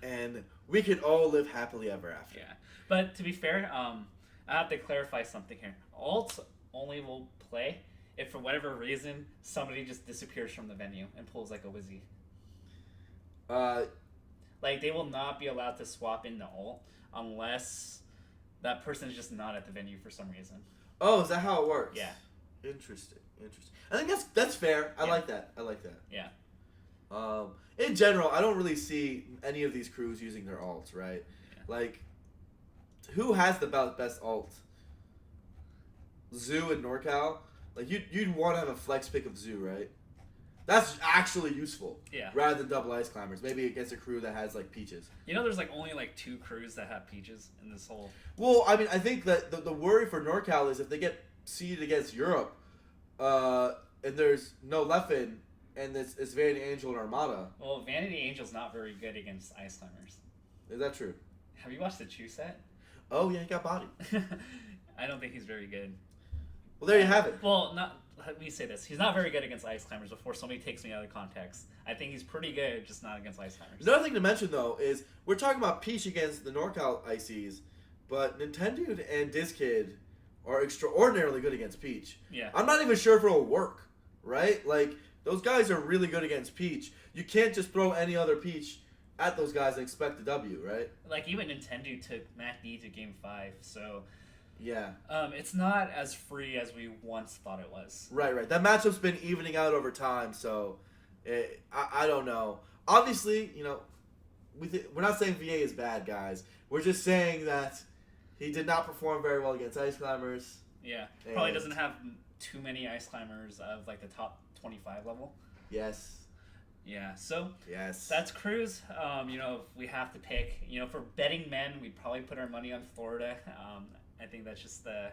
Speaker 1: and we can all live happily ever after.
Speaker 2: Yeah. But to be fair, I have to clarify something here. Alt only will play if for whatever reason somebody just disappears from the venue and pulls a Wizzy. They will not be allowed to swap into alt unless that person is just not at the venue for some reason.
Speaker 1: Oh, is that how it works?
Speaker 2: Yeah.
Speaker 1: Interesting. I think that's fair. I like that.
Speaker 2: Yeah.
Speaker 1: In general, I don't really see any of these crews using their alts, right? Yeah. Who has the best alt? Zoo and NorCal? You'd want to have a flex pick of Zoo, right? That's actually useful.
Speaker 2: Yeah.
Speaker 1: Rather than double ice climbers. Maybe against a crew that has Peaches.
Speaker 2: There's only 2 crews that have Peaches in this whole...
Speaker 1: Well, I mean, I think that the worry for NorCal is if they get seeded against Europe, and there's no Leffen, and it's Vanity Angel and Armada.
Speaker 2: Well, Vanity Angel's not very good against ice climbers.
Speaker 1: Is that true?
Speaker 2: Have you watched the Chew set?
Speaker 1: Oh, yeah, he got bodied.
Speaker 2: I don't think he's very good.
Speaker 1: Well, there you have it.
Speaker 2: Well, let me say this. He's not very good against ice climbers before somebody takes me out of context. I think he's pretty good, just not against ice climbers.
Speaker 1: Another thing to mention, though, is we're talking about Peach against the NorCal ICs, but Nintendo and DizKid are extraordinarily good against Peach.
Speaker 2: Yeah.
Speaker 1: I'm not even sure if it'll work, right? Those guys are really good against Peach. You can't just throw any other Peach at those guys and expect a W, right?
Speaker 2: Even Nintendo took Mac D to Game 5, so...
Speaker 1: Yeah.
Speaker 2: It's not as free as we once thought it was.
Speaker 1: Right. That matchup's been evening out over time, so I don't know. Obviously, we're not saying VA is bad, guys. We're just saying that he did not perform very well against Ice Climbers.
Speaker 2: Yeah, probably doesn't have too many Ice Climbers of like the top 25 level.
Speaker 1: Yes.
Speaker 2: Yeah, so
Speaker 1: yes,
Speaker 2: that's Cruz. If we have to pick, for betting men, we'd probably put our money on Florida. I think that's just the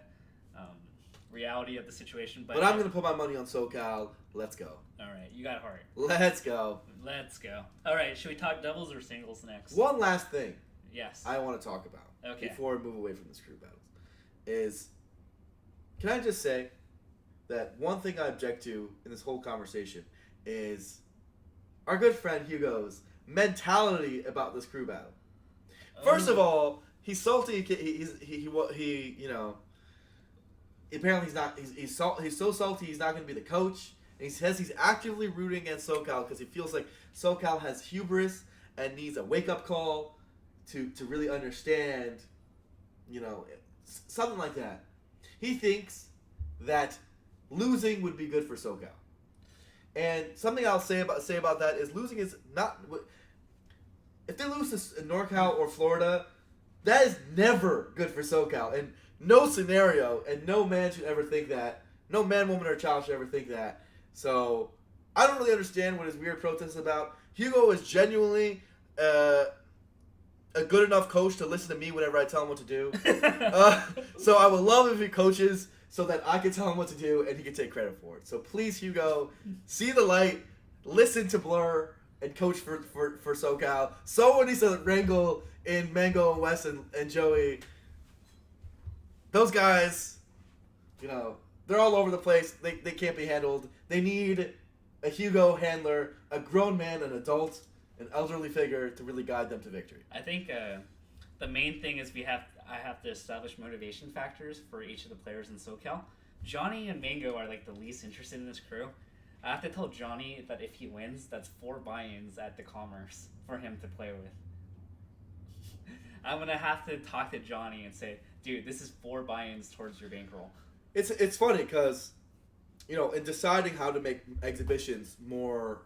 Speaker 2: reality of the situation. But
Speaker 1: I'm going to put my money on SoCal. Let's go.
Speaker 2: All right, you got heart.
Speaker 1: Let's go.
Speaker 2: Let's go. All right, should we talk doubles or singles next?
Speaker 1: One last thing.
Speaker 2: Yes.
Speaker 1: I want to talk about
Speaker 2: before
Speaker 1: we move away from this crew battles is, can I just say that one thing I object to in this whole conversation is our good friend Hugo's mentality about this crew battle. First of all, he's salty. Apparently he's so salty he's not going to be the coach. And he says he's actively rooting against SoCal because he feels like SoCal has hubris and needs a wake up call to really understand, something like that. He thinks that losing would be good for SoCal. And something I'll say about that is losing is not. If they lose to NorCal or Florida, that is never good for SoCal. And no scenario, and no man should ever think that. No man, woman, or child should ever think that. So I don't really understand what his weird protest is about. Hugo is genuinely a good enough coach to listen to me whenever I tell him what to do. So I would love if he coaches so that I can tell him what to do and he can take credit for it. So please, Hugo, see the light, listen to Blur, and coach for SoCal. Someone needs to wrangle in Mango and Wes and Joey. Those guys, they're all over the place. They can't be handled. They need a Hugo handler, a grown man, an adult, an elderly figure to really guide them to victory.
Speaker 2: I think the main thing is I have to establish motivation factors for each of the players in SoCal. Johnny and Mango are like the least interested in this crew. I have to tell Johnny that if he wins, that's 4 buy-ins at the Commerce for him to play with. I'm going to have to talk to Johnny and say, dude, this is 4 buy-ins towards your bankroll.
Speaker 1: It's funny because, in deciding how to make exhibitions more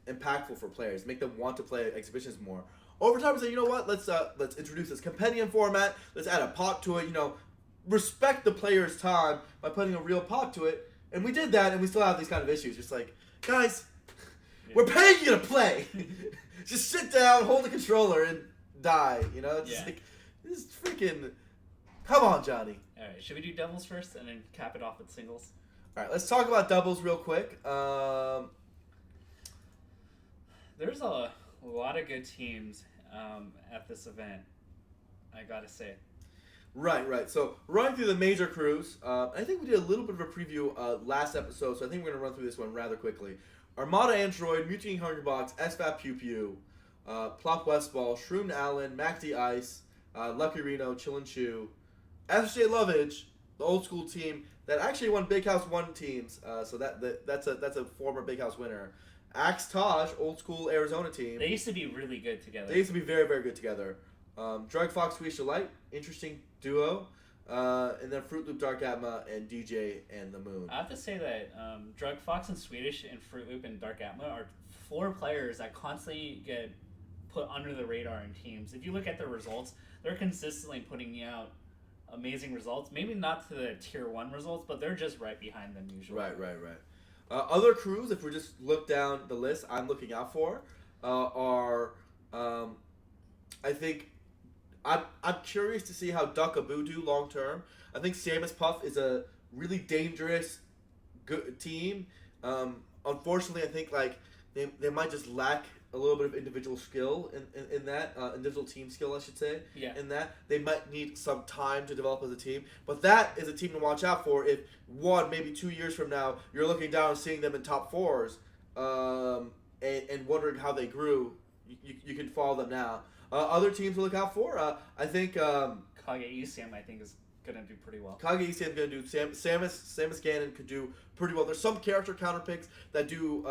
Speaker 1: impactful for players, make them want to play exhibitions more, over time we say, you know what, let's introduce this compendium format, let's add a pot to it, respect the player's time by putting a real pot to it, and we did that, and we still have these kind of issues. Just like, guys, we're paying you to play. Just sit down, hold the controller, and die, Just like, this is freaking, come on, Johnny.
Speaker 2: All right, should we do doubles first and then cap it off with singles?
Speaker 1: All right, let's talk about doubles real quick.
Speaker 2: There's a lot of good teams at this event, I gotta say.
Speaker 1: Right. So running through the major crews, I think we did a little bit of a preview last episode, so I think we're going to run through this one rather quickly. Armada Android, Mutiny Hungrybox, SFAT Pew Pew, Plop Westball, Shroom Allen, Mac D Ice, Lucky Reno, Chillin' Chew, SJ Lovage, the old school team that actually won Big House 1 teams, so that's a former Big House winner. Axe Taj, old school Arizona team.
Speaker 2: They used to be really good together.
Speaker 1: They used to be very, very good together. Drug Fox, Sweet Light, interesting duo. And then Fruit Loop, Dark Atma, and DJ and the Moon.
Speaker 2: I have to say that Drug Fox and Swedish and Fruit Loop and Dark Atma are 4 players that constantly get put under the radar in teams. If you look at their results, they're consistently putting out amazing results. Maybe not to the tier 1 results, but they're just right behind them usually.
Speaker 1: Right. Other crews, if we just look down the list, I'm looking out for are, I think, I'm curious to see how Duckaboo do long term. I think Samus Puff is a really dangerous good team. Unfortunately, I think they might just lack a little bit of individual skill in that individual team skill, I should say.
Speaker 2: Yeah.
Speaker 1: In that they might need some time to develop as a team, but that is a team to watch out for. If 1, maybe 2 years from now, you're looking down and seeing them in top 4s, and wondering how they grew, you can follow them now. Other teams to look out for, I think
Speaker 2: Kage UCM, I think, is going to do pretty well.
Speaker 1: Kage UCM is going to do. Samus Ganon could do pretty well. There's some character counter picks that do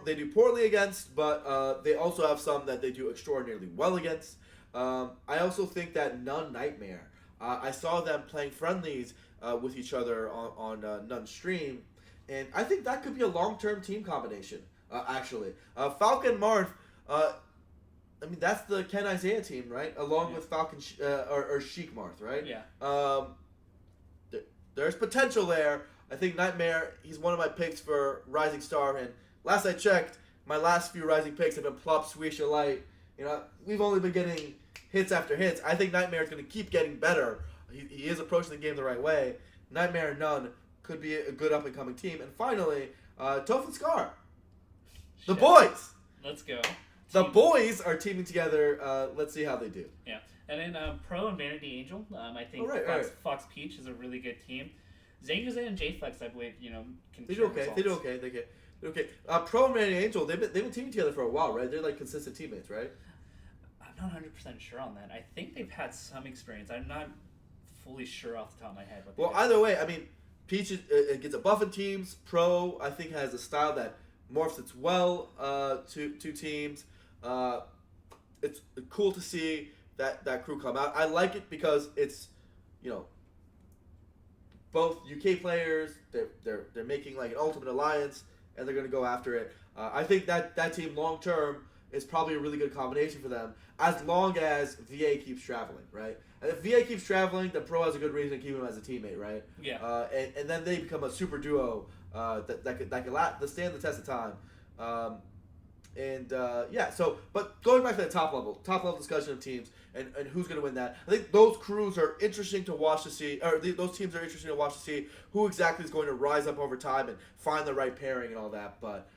Speaker 1: they do poorly against, but they also have some that they do extraordinarily well against. I also think that Nun Nightmare. I saw them playing friendlies with each other on Nun's stream, and I think that could be a long-term team combination. Actually, Falcon Marth. I mean, that's the Ken Isaiah team, right? Along with Falcon or Sheik Marth, right?
Speaker 2: Yeah.
Speaker 1: There's potential there. I think Nightmare, he's one of my picks for Rising Star. And last I checked, my last few Rising picks have been Plop, Suisha, Light. You know, we've only been getting hits after hits. I think Nightmare is going to keep getting better. He is approaching the game the right way. Nightmare and None could be a good up-and-coming team. And finally, Toph and Scar. The boys!
Speaker 2: Let's go.
Speaker 1: The boys are teaming together. Let's see how they do.
Speaker 2: Yeah. And then Pro and Vanity Angel, I think Fox Peach is a really good team. Zanguzan and J-Flex, I believe, can
Speaker 1: They do okay. Results. They do okay. Pro and Vanity Angel, they've been teaming together for a while, right? They're like consistent teammates, right?
Speaker 2: I'm not 100% sure on that. I think they've had some experience. I'm not fully sure off the top of my head.
Speaker 1: Well, either way, I mean, Peach gets a buff in teams. Pro, I think, has a style that morphs its well to teams. It's cool to see that crew come out. I like it because it's, both UK players. They're making like an ultimate alliance, and they're going to go after it. I think that team long term is probably a really good combination for them, as long as VA keeps traveling, right? And if VA keeps traveling, then Pro has a good reason to keep him as a teammate, right?
Speaker 2: Yeah.
Speaker 1: And then they become a super duo that could stand the test of time. But going back to the top level discussion of teams and who's going to win that, I think those crews are interesting to watch to see, those teams are interesting to watch to see who exactly is going to rise up over time and find the right pairing and all that. But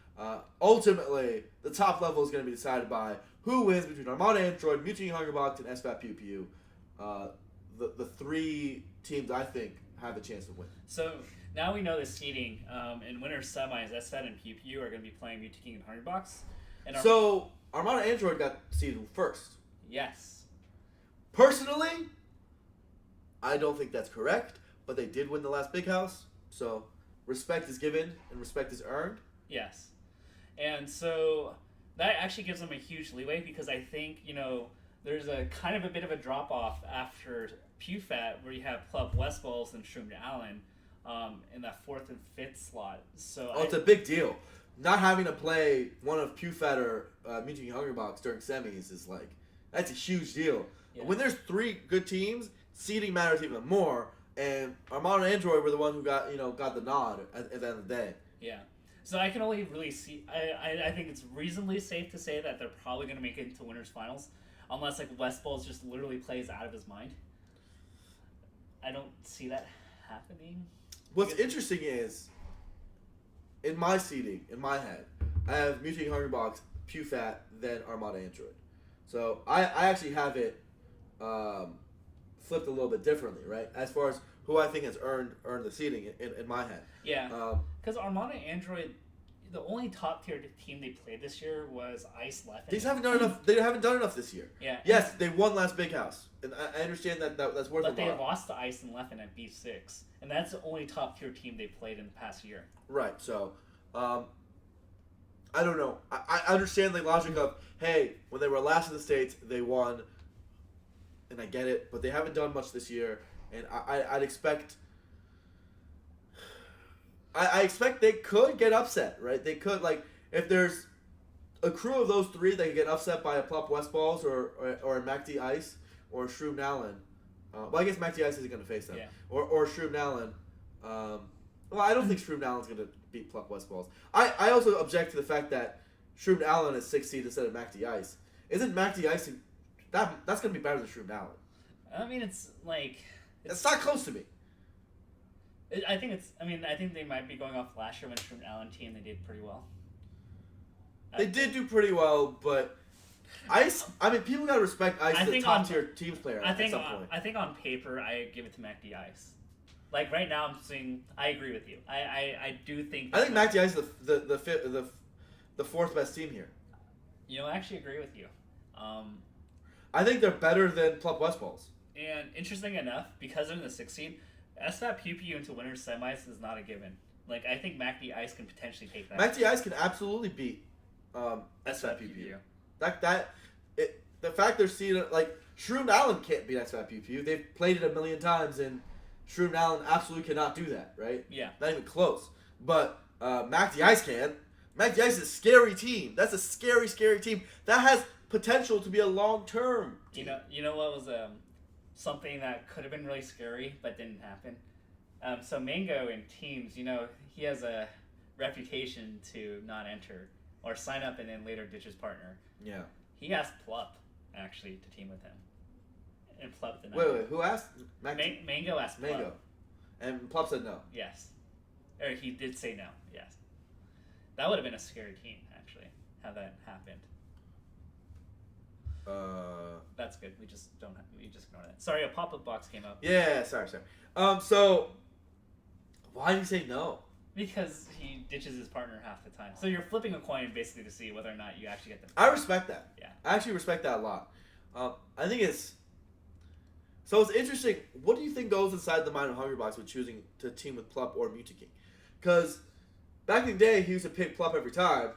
Speaker 1: ultimately, the top level is going to be decided by who wins between Armada Android, Mutiny Hungerbox, and SFAT Pew Pew. The three teams I think have a chance to win.
Speaker 2: So now we know the seeding. In winter semis, SFAT and Pew Pew are going to be playing Mutiny and Hungerbox.
Speaker 1: So Armada Android got seeded first.
Speaker 2: Yes.
Speaker 1: Personally, I don't think that's correct, but they did win the last big house, so respect is given and respect is earned.
Speaker 2: Yes. And so that actually gives them a huge leeway because I think, there's a kind of a bit of a drop-off after PewFat where you have Plub Westballs and Shroom Allen in that 4th and 5th slot. So
Speaker 1: it's a big deal. Not having to play one of PewFat or Mutiny Hungerbox during semis is that's a huge deal. Yeah. When there's 3 good teams, seeding matters even more. And Armada and Android were the one who got the nod at the end of the day.
Speaker 2: Yeah. So I can only really see. I think it's reasonably safe to say that they're probably going to make it into winners finals, unless Westballs just literally plays out of his mind. I don't see that happening.
Speaker 1: What's interesting is, in my seeding, in my head, I have Mutiny Hungerbox, PewFat, then Armada Android. So I actually have it flipped a little bit differently, right? As far as who I think has earned the seeding in my head.
Speaker 2: Yeah. Because Armada Android, the only top tier team they played this year was Ice Left.
Speaker 1: They haven't done enough. They haven't done enough this year.
Speaker 2: Yeah.
Speaker 1: Yes, they won last big house, and I understand that's worth.
Speaker 2: But they lost to Ice and Leffen at B6, and that's the only top tier team they played in the past year.
Speaker 1: Right. So, I don't know. I understand the logic of, hey, when they were last in the States, they won, and I get it, but they haven't done much this year, and I'd expect. I expect they could get upset, right? They could, if there's a crew of those 3 that can get upset by a Plop Westballs or a MacD Ice or Shroom Allen. I guess MacD Ice isn't going to face them.
Speaker 2: Yeah.
Speaker 1: Or Shroom Allen. I don't think Shroom Allen's going to beat Plop Westballs. I also object to the fact that Shroom Allen is 6 seed instead of MacD Ice. Isn't MacD Ice... That's going to be better than Shroom Allen.
Speaker 2: I mean, it's
Speaker 1: not close to me.
Speaker 2: I think they might be going off last year when Shroom Allen team, they did pretty well.
Speaker 1: They did do pretty well, but Ice, people gotta respect Ice as a top tier teams player at some point.
Speaker 2: I think on paper, I give it to MacD Ice. Right now, I'm saying, I agree with you. I do think...
Speaker 1: I think MacD Ice is the 4th best team here.
Speaker 2: I actually agree with you.
Speaker 1: I think they're better than Plop Westballs.
Speaker 2: And interesting enough, because they're in the 6th seed, SFAT Pew Pew into winners semis is not a given. I think MacD Ice can potentially take that.
Speaker 1: MacD Ice can absolutely beat SFAT Pew Pew. The fact they're seeing it, Shroom Allen can't beat SFAT Pew Pew. They've played it a million times, and Shroom Allen absolutely cannot do that, right?
Speaker 2: Yeah.
Speaker 1: Not even close. But MacD Ice can. MacD Ice is a scary team. That's a scary, scary team. That has potential to be a long-term team.
Speaker 2: You know what was something that could have been really scary but didn't happen. So Mango in teams, he has a reputation to not enter or sign up and then later ditch his partner.
Speaker 1: Yeah.
Speaker 2: He asked Plup actually to team with him, and Plup denied.
Speaker 1: Wait, who asked?
Speaker 2: Mango asked Plup.
Speaker 1: Mango, and Plup said no.
Speaker 2: Yes, or he did say no. Yes, that would have been a scary team actually. How that happened. That's good. We just ignore that. Sorry, a pop-up box came up.
Speaker 1: Yeah, sorry. So why did he say no?
Speaker 2: Because he ditches his partner half the time. So you're flipping a coin basically to see whether or not you actually get the.
Speaker 1: I respect that.
Speaker 2: Yeah.
Speaker 1: I actually respect that a lot. I think it's interesting. What do you think goes inside the mind of Hungrybox with choosing to team with Plup or Mewtwo? Because back in the day, he used to pick Plup every time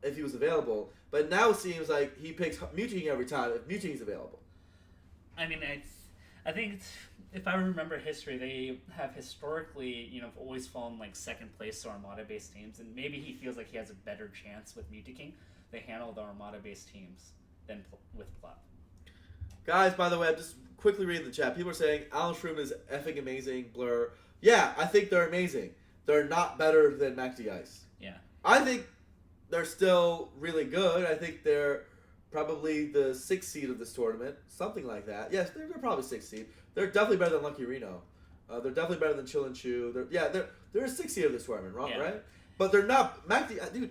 Speaker 1: if he was available. But now it seems like he picks Mewtwo every time if Mewtwo is available.
Speaker 2: I mean, I think if I remember history, they have historically, always fallen like second place to Armada-based teams, and maybe he feels like he has a better chance with Mewtwo. They handle the Armada-based teams than with Plup.
Speaker 1: Guys, by the way, I'm just quickly reading the chat. People are saying Alan Shroom is effing amazing. Blur. Yeah, I think they're amazing. They're not better than MacD Ice.
Speaker 2: Yeah.
Speaker 1: I think they're still really good. I think they're probably the 6th seed of this tournament, something like that. Yes, they're probably 6th seed. They're definitely better than Lucky Reno. They're definitely better than Chill and Chew. They're a 6th seed of this tournament, right? But they're not. Dude,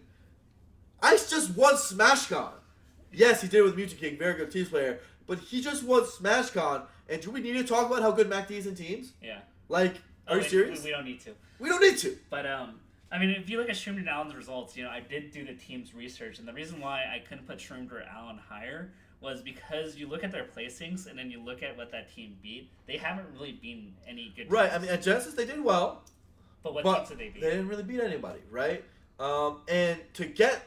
Speaker 1: Ice just won SmashCon. Yes, he did with Mewtwo, very good team player. But he just won SmashCon, and do we need to talk about how good MacD is in teams?
Speaker 2: Yeah.
Speaker 1: Are you serious?
Speaker 2: We don't need to.
Speaker 1: We don't need to.
Speaker 2: But if you look at Shroomed and Allen's results, I did do the team's research, and the reason why I couldn't put Shroomed or Allen higher was because you look at their placings, and then you look at what that team beat. They haven't really beaten any good teams.
Speaker 1: Right. At Genesis they did well.
Speaker 2: But what teams did they beat?
Speaker 1: They didn't really beat anybody, right? And to get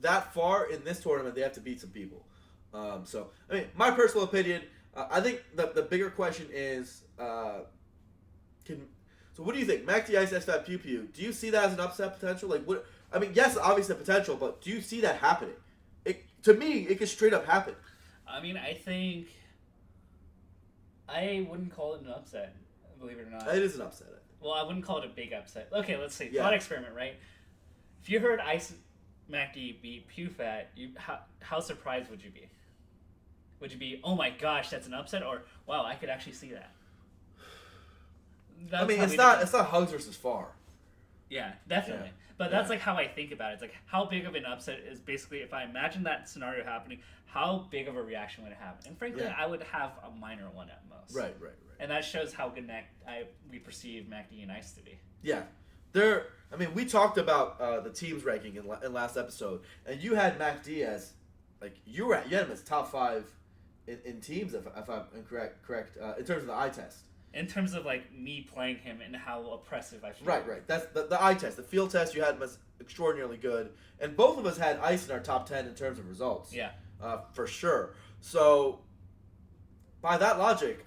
Speaker 1: that far in this tournament, they have to beat some people. My personal opinion, I think the bigger question is, so what do you think? MacD Ice, SFAT, Pew Pew, do you see that as an upset potential? Yes, obviously the potential, but do you see that happening? To me, it could straight up happen.
Speaker 2: I think I wouldn't call it an upset, believe it or not.
Speaker 1: It is an upset.
Speaker 2: Well, I wouldn't call it a big upset. Okay, let's see. Thought experiment, right? If you heard Ice MacD beat PewFat, how surprised would you be? Would you be, oh my gosh, that's an upset, or wow, I could actually see that?
Speaker 1: It's not Hugs versus Far.
Speaker 2: Yeah, definitely. Yeah. But that's how I think about it. It's like how big of an upset is basically, if I imagine that scenario happening, how big of a reaction would it have? And frankly, I would have a minor one at most.
Speaker 1: Right.
Speaker 2: And that shows how good we perceive MacD and Ice to be.
Speaker 1: Yeah. We talked about the teams ranking in last episode, and you had MacD as, you had him as top 5 in teams, if I'm correct, in terms of the eye test.
Speaker 2: In terms of me playing him and how oppressive I feel.
Speaker 1: Right. That's the eye test. The field test you had was extraordinarily good, and both of us had Ice in our top 10 in terms of results.
Speaker 2: Yeah. For
Speaker 1: sure. So by that logic,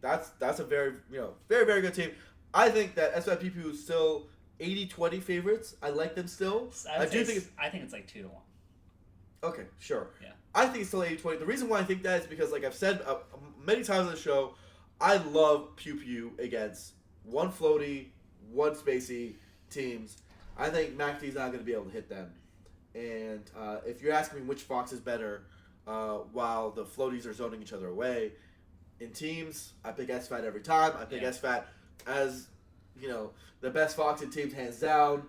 Speaker 1: that's a very very very good team. I think that SFPP is still 80-20 favorites. I like them still.
Speaker 2: I think it's 2-1.
Speaker 1: Okay, sure.
Speaker 2: Yeah.
Speaker 1: I think it's still 80-20. The reason why I think that is because, like I've said many times on the show, I love Pew Pew against one floaty, one spacey teams. I think MacD's not going to be able to hit them. And if you're asking me which Fox is better while the floaties are zoning each other away, in teams, I pick SFAT every time. I pick SFAT as, the best Fox in teams hands down.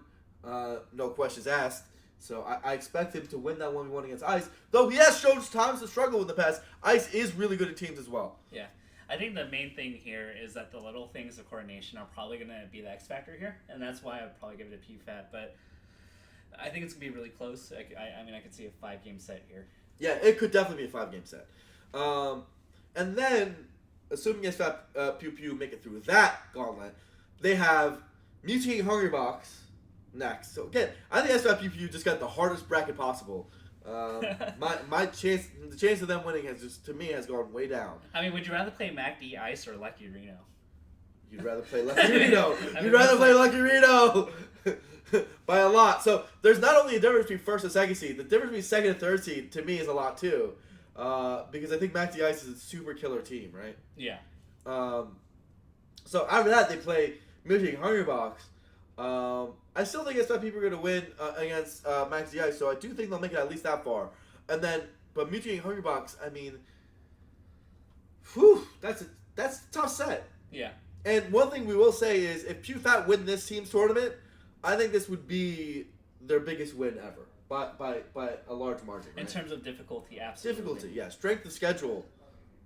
Speaker 1: No questions asked. So I expect him to win that 1v1 against Ice. Though he has shown times to struggle in the past, Ice is really good at teams as well.
Speaker 2: Yeah. I think the main thing here is that the little things of coordination are probably going to be the X factor here, and that's why I would probably give it a PFAT. But I think it's going to be really close. I could see a 5-game set here.
Speaker 1: Yeah, it could definitely be a 5-game set. And then, assuming SFAT Pew Pew make it through that gauntlet, they have Mewtwo Hungrybox next. So again, I think SFAT Pew Pew just got the hardest bracket possible. The chance of them winning has gone way down.
Speaker 2: Would you rather play MacD Ice or Lucky Reno?
Speaker 1: You'd rather play Lucky Reno. You'd rather play Lucky Reno by a lot. So there's not only a difference between first and second seed. The difference between second and third seed to me is a lot too, because I think Maxi Ice is a super killer team, right?
Speaker 2: Yeah.
Speaker 1: So after that, they play Mutating Hungrybox. I still think it's that people are going to win against Maxi Ice, so I do think they'll make it at least that far. And then, but Mutating Hungrybox, I mean, whew, that's a tough set.
Speaker 2: Yeah.
Speaker 1: And one thing we will say is, if PewFat win this team's tournament, I think this would be their biggest win ever by a large margin. Right?
Speaker 2: In terms of difficulty, absolutely.
Speaker 1: Difficulty, yeah. Strength of schedule.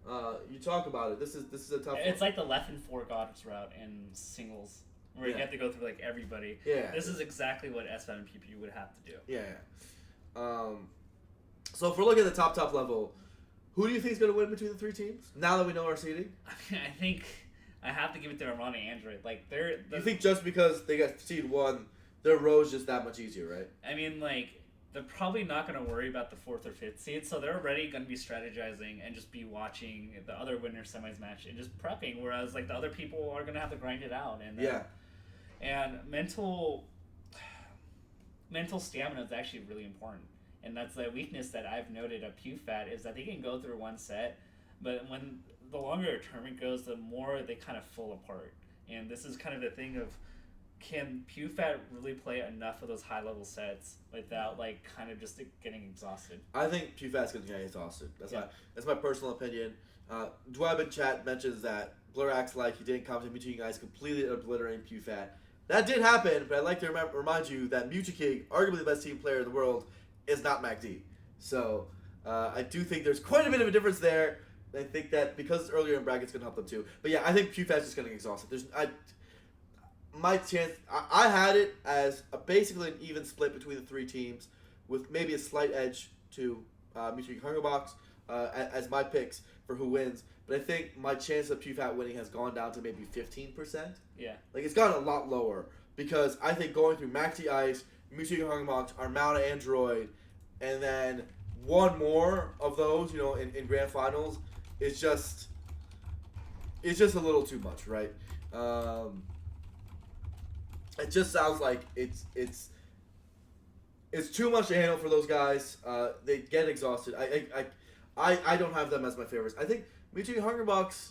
Speaker 1: You talk about it. This is a tough.
Speaker 2: It's
Speaker 1: one.
Speaker 2: like the Leffen 4 Goddess route in singles, where you have to go through like everybody.
Speaker 1: Yeah.
Speaker 2: This is exactly what SFAT and PP would have to do.
Speaker 1: Yeah. So if we're looking at the top level, who do you think is going to win between the three teams? Now that we know our seeding,
Speaker 2: I think I have to give it to Armani Android. Like
Speaker 1: you think just because they got seed 1, their road's just that much easier, right?
Speaker 2: I mean, like, they're probably not going to worry about the 4th or 5th seed, so they're already going to be strategizing and just be watching the other winner semis match and just prepping, whereas like the other people are going to have to grind it out. And and mental stamina is actually really important, and that's the weakness that I've noted of PewFat is that they can go through one set, but when the longer a tournament goes, the more they kind of fall apart. And this is kind of the thing of, can PewFat really play enough of those high-level sets without, like, kind of just getting exhausted?
Speaker 1: I think PewFat's going to get exhausted. That's my personal opinion. Dweb in chat mentions that Blur acts like he didn't come to Mewtwo guys completely obliterating PewFat. That did happen, but I'd like to remind you that Mewtwo King, arguably the best team player in the world, is not MacD. So I do think there's quite a bit of a difference there. I think that because it's earlier in brackets, going to help them too. But yeah, I think PewFat's just going to get exhausted. My chance, I had it as basically an even split between the three teams, with maybe a slight edge to Mewtwo Hungrybox as my picks for who wins. But I think my chance of PewFat winning has gone down to maybe 15%.
Speaker 2: Yeah.
Speaker 1: Like, it's gotten a lot lower, because I think going through Maxi Ice, Mewtwo Hungrybox, Armada Android, and then one more of those, in grand finals, is just a little too much, right? It just sounds like it's too much to handle for those guys. They get exhausted. I don't have them as my favorites. I think Mewtwo Hungrybox,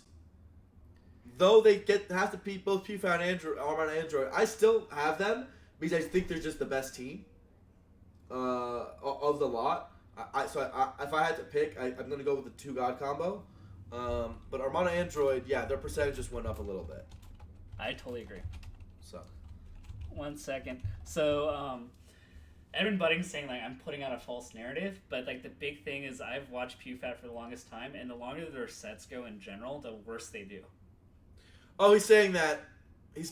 Speaker 1: though they have to beat both PewFat and Armada Android, I still have them because I think they're just the best team of the lot. If I had to pick, I'm going to go with the 2 God combo. But Armada Android, yeah, their percentage just went up a little bit.
Speaker 2: I totally agree.
Speaker 1: So,
Speaker 2: 1 second. So, Edwin Budding's saying, like, I'm putting out a false narrative, but, like, the big thing is I've watched PewFat for the longest time, and the longer their sets go in general, the worse they do.
Speaker 1: Oh, he's saying that he's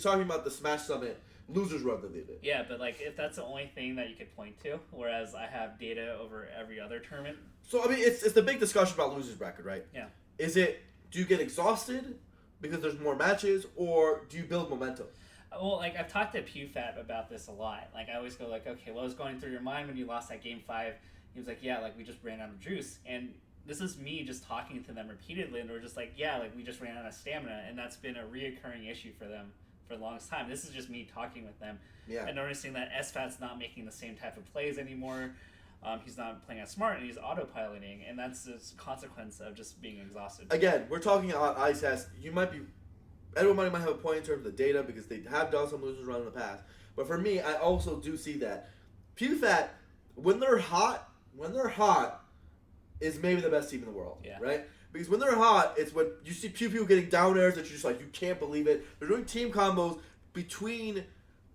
Speaker 1: talking about the Smash Summit losers run that they did.
Speaker 2: Yeah, but, like, if that's the only thing that you could point to, whereas I have data over every other tournament.
Speaker 1: So, I mean, it's the big discussion about losers bracket, right?
Speaker 2: Yeah.
Speaker 1: Is it, do you get exhausted because there's more matches, or do you build momentum?
Speaker 2: Well, like, I've talked to PewFat about this a lot. Like, I always go, like, okay, what was going through your mind when you lost that Game 5? He was like, yeah, like, we just ran out of juice. And this is me just talking to them repeatedly, and we're just like, yeah, like, we just ran out of stamina. And that's been a reoccurring issue for them for the longest time. This is just me talking with them.
Speaker 1: Yeah.
Speaker 2: And noticing that SFAT's not making the same type of plays anymore. He's not playing as smart, and he's autopiloting. And that's a consequence of just being exhausted.
Speaker 1: Again, we're talking about eye test. Everybody might have a point in terms of the data because they have done some losers run in the past. But for me, I also do see that PewFat, when they're hot, is maybe the best team in the world, right? Because when they're hot, it's when you see Pew getting down airs that you're just like, you can't believe it. They're doing team combos between,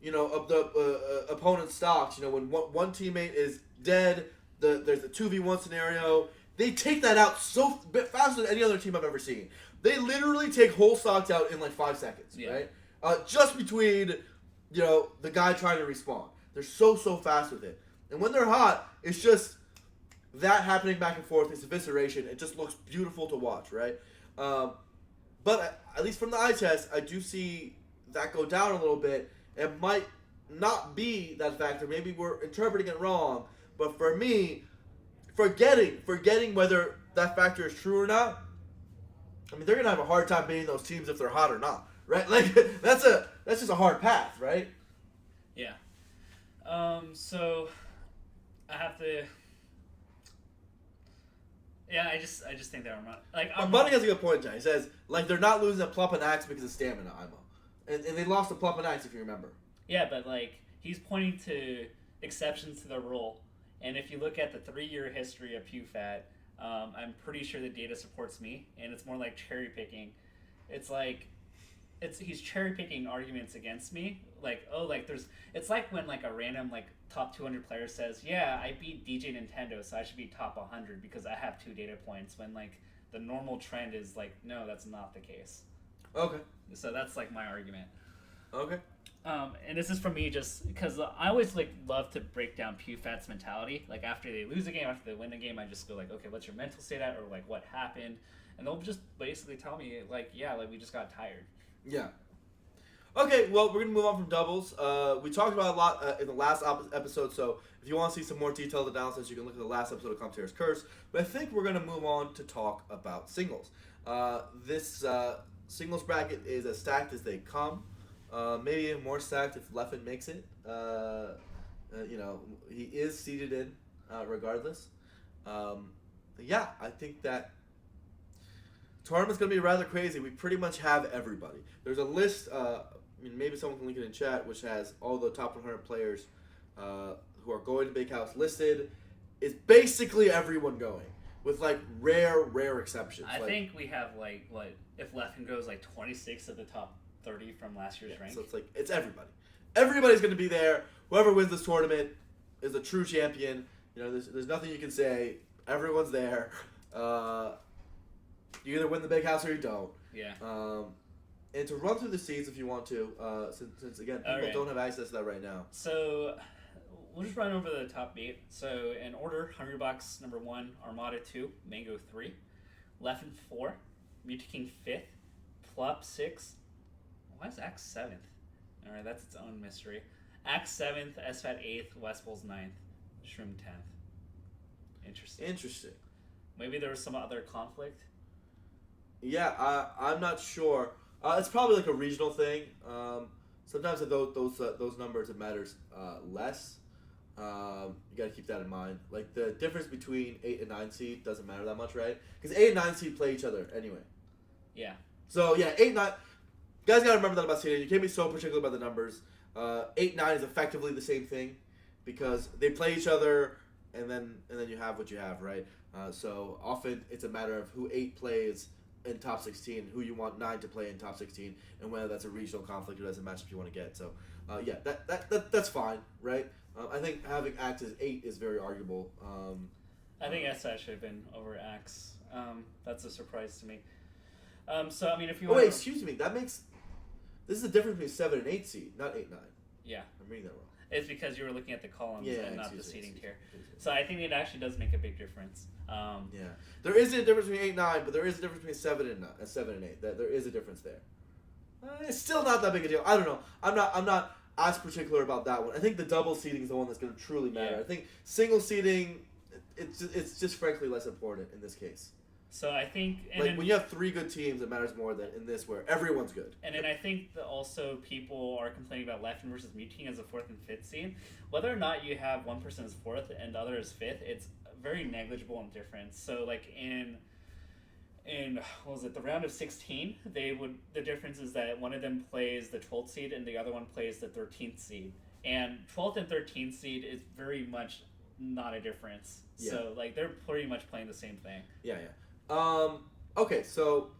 Speaker 1: of the opponent's stocks. When one teammate is dead, there's a 2v1 scenario. They take that out so faster than any other team I've ever seen. They literally take whole stocks out in like 5 seconds, right? Just between, the guy trying to respawn. They're so fast with it. And when they're hot, it's just that happening back and forth. It's evisceration. It just looks beautiful to watch, right? But at least from the eye test, I do see that go down a little bit. It might not be that factor. Maybe we're interpreting it wrong. But for me, forgetting whether that factor is true or not, I mean, they're going to have a hard time beating those teams if they're hot or not, right? Like that's just a hard path, right?
Speaker 2: Yeah. So I have to. Yeah, I just think that I'm not like.
Speaker 1: But Bunny has a good point, John. He says like they're not losing a Plump and Axe because of stamina, Imo, and they lost a Plump and Axe if you remember.
Speaker 2: Yeah, but like he's pointing to exceptions to the rule, and if you look at the 3-year history of PewFat, I'm pretty sure the data supports me, and it's more like cherry picking. It's like he's cherry picking arguments against me. Like it's like when like a random like top 200 player says, yeah, I beat DJ Nintendo, so I should be top 100 because I have 2 data points. When like the normal trend is like, no, that's not the case.
Speaker 1: Okay.
Speaker 2: So that's like my argument.
Speaker 1: Okay.
Speaker 2: And this is for me just because I always like love to break down PewFat's mentality. Like after they lose a game, after they win a game, I just go like, okay, what's your mental state at, or like what happened, and they'll just basically tell me like, yeah, like we just got tired.
Speaker 1: Yeah. Okay, well, we're going to move on from doubles. We talked about a lot in the last episode, so if you want to see some more detailed analysis, you can look at the last episode of Commentator's Curse. But I think we're going to move on to talk about singles. This singles bracket is as stacked as they come. Maybe even more stacked if Leffen makes it. He is seeded in regardless. Yeah, I think that tournament's going to be rather crazy. We pretty much have everybody. There's a list, maybe someone can link it in chat, which has all the top 100 players who are going to Big House listed. It's basically everyone going, with like rare exceptions.
Speaker 2: I think we have like if Leffen goes like 26 of the top 30 from last year's rank.
Speaker 1: So it's like, it's everybody. Everybody's going to be there. Whoever wins this tournament is a true champion. There's nothing you can say. Everyone's there. You either win the Big House or you don't.
Speaker 2: Yeah.
Speaker 1: And to run through the seeds if you want to, since again, people don't have access to that right now.
Speaker 2: So we'll just run over the top 8. So in order, Hungrybox number 1, Armada 2, Mango 3, Leffen 4, Mutaking 5th, Plup 6. Why is Axe 7th? Alright, that's its own mystery. Axe 7th, SFAT 8th, Westbowl's 9th, Shroom 10th. Interesting. Maybe there was some other conflict?
Speaker 1: Yeah, I'm not sure. It's probably like a regional thing. Sometimes at those numbers it matters less. You got to keep that in mind. Like the difference between 8 and 9 seed doesn't matter that much, right? Because 8 and 9 seed play each other anyway.
Speaker 2: Yeah.
Speaker 1: So yeah, 8 9. You guys got to remember that about seeding. You can't be so particular about the numbers. 8 9 is effectively the same thing because they play each other, and then you have what you have, right? So often it's a matter of who 8 plays in top 16, who you want 9 to play in top 16, and whether that's a regional conflict or that's a matchup you want to get. So yeah, that's fine, right? I think having Axe as 8 is very arguable.
Speaker 2: I think SI should have been over Axe. That's a surprise to me. So I mean, if you
Speaker 1: wait, excuse me, this is the difference between 7 and 8 seed, not 8 9.
Speaker 2: Yeah,
Speaker 1: I'm reading that wrong.
Speaker 2: It's because you were looking at the columns and not the seating tier. So
Speaker 1: Me.
Speaker 2: I think it actually does make a big difference.
Speaker 1: Yeah, there isn't a difference between 8 9, but there is a difference between 7 and 8. There is a difference there. It's still not that big a deal. I don't know. I'm not as particular about that one. I think the double seating is the one that's going to truly matter.
Speaker 2: Yeah.
Speaker 1: I think single seating, it's just frankly less important in this case.
Speaker 2: So I think
Speaker 1: when you have 3 good teams, it matters more than in this where everyone's good.
Speaker 2: And then I think that also people are complaining about Leffen versus Mutating as a 4th and 5th seed. Whether or not you have one person as 4th and the other as 5th, it's very negligible in difference. So like in what was it, the round of 16, the difference is that one of them plays the 12th seed and the other one plays the 13th seed. And 12th and 13th seed is very much not a difference. Yeah. So like they're pretty much playing the same thing.
Speaker 1: Yeah. Okay, so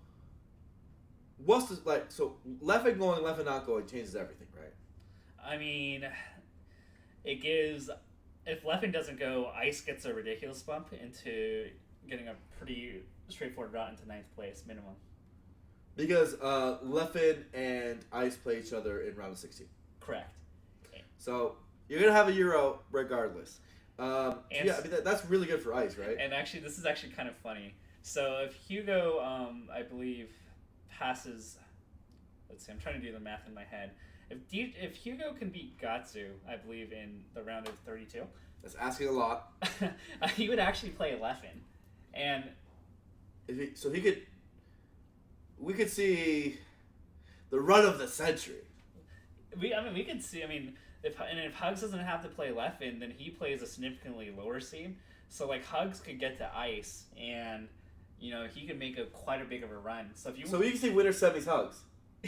Speaker 1: what's this like? So Leffen going, Leffen not going changes everything, right?
Speaker 2: I mean, it gives. If Leffen doesn't go, Ice gets a ridiculous bump into getting a pretty straightforward route into 9th place minimum. Because
Speaker 1: Leffen and Ice play each other in round of 16.
Speaker 2: Correct.
Speaker 1: Okay. So you're gonna have a Euro regardless. Yeah, I mean that's really good for Ice, right?
Speaker 2: And actually, this is actually kind of funny. So if Hugo, I believe, passes, let's see, I'm trying to do the math in my head. If Hugo can beat Gatsu, I believe, in the round of 32.
Speaker 1: That's asking a lot.
Speaker 2: He would actually play Leffen. And
Speaker 1: we could see, the run of the century.
Speaker 2: We could see. If Hugs doesn't have to play Leffen, then he plays a significantly lower seed. So like Hugs could get to ice, and he could make quite a big of a run. So
Speaker 1: we can see winner semis Hugs.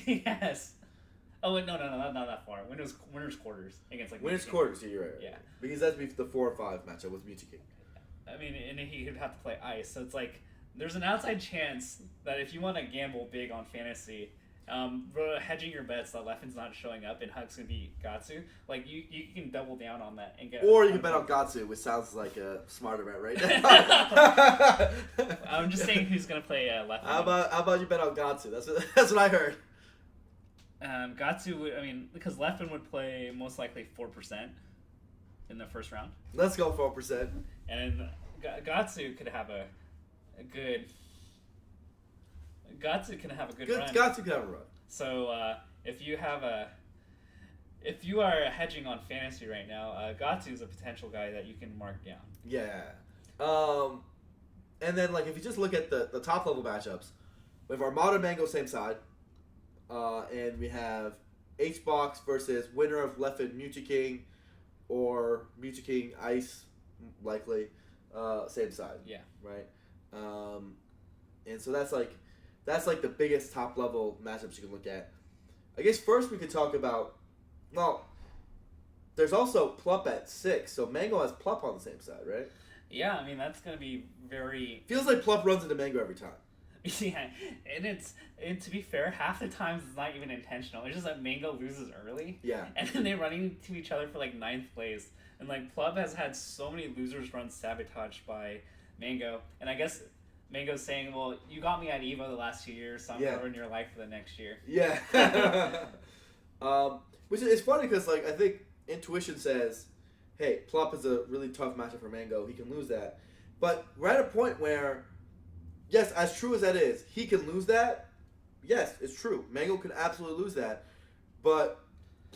Speaker 2: Yes. Oh wait, no, not that far. Winners quarters against like.
Speaker 1: Winners quarters. Yeah, you're right.
Speaker 2: Yeah.
Speaker 1: Because that'd be the 4 or 5 matchup with Mewtwo King.
Speaker 2: And he would have to play ice, so it's like there's an outside chance that if you want to gamble big on fantasy, hedging your bets that Leffen's not showing up and Hugs can beat Gatsu, like you can double down on that and get.
Speaker 1: Or you can bet on Gatsu, which sounds like a smarter bet right now.
Speaker 2: I'm just saying who's gonna play Leffen.
Speaker 1: How about you bet on Gatsu? That's what I heard.
Speaker 2: Gatsu would, because Leffen would play most likely 4% in the first round.
Speaker 1: Let's go 4%.
Speaker 2: And Gatsu could have a good. Gatsu can have a good run.
Speaker 1: Gatsu can have a run.
Speaker 2: So if you are hedging on fantasy right now, Gatsu is a potential guy that you can mark down.
Speaker 1: Yeah. And then like if you just look at the top level matchups, we have Armada Mango same side, and we have H-Box versus winner of Leffen Mewtwo King, or Mewtwo King Ice, likely, same side.
Speaker 2: Yeah.
Speaker 1: Right. And so that's like the biggest top level matchups you can look at. I guess first we could talk about, well, there's also Plup at 6, so Mango has Plup on the same side, right?
Speaker 2: Yeah, that's going to be very...
Speaker 1: Feels like Plup runs into Mango every time.
Speaker 2: Yeah, and to be fair, half the times it's not even intentional. It's just that Mango loses early.
Speaker 1: Yeah.
Speaker 2: And then they run into each other for like 9th place. And like Plup has had so many losers run sabotaged by Mango. And I guess Mango's saying, well, you got me at EVO the last 2 years, so I'm going to ruin your life for the next year.
Speaker 1: Yeah. Which is funny because like I think intuition says, hey, Plup is a really tough matchup for Mango. He can lose that. But we're at a point where, yes, as true as that is, he can lose that. Yes, it's true. Mango can absolutely lose that. But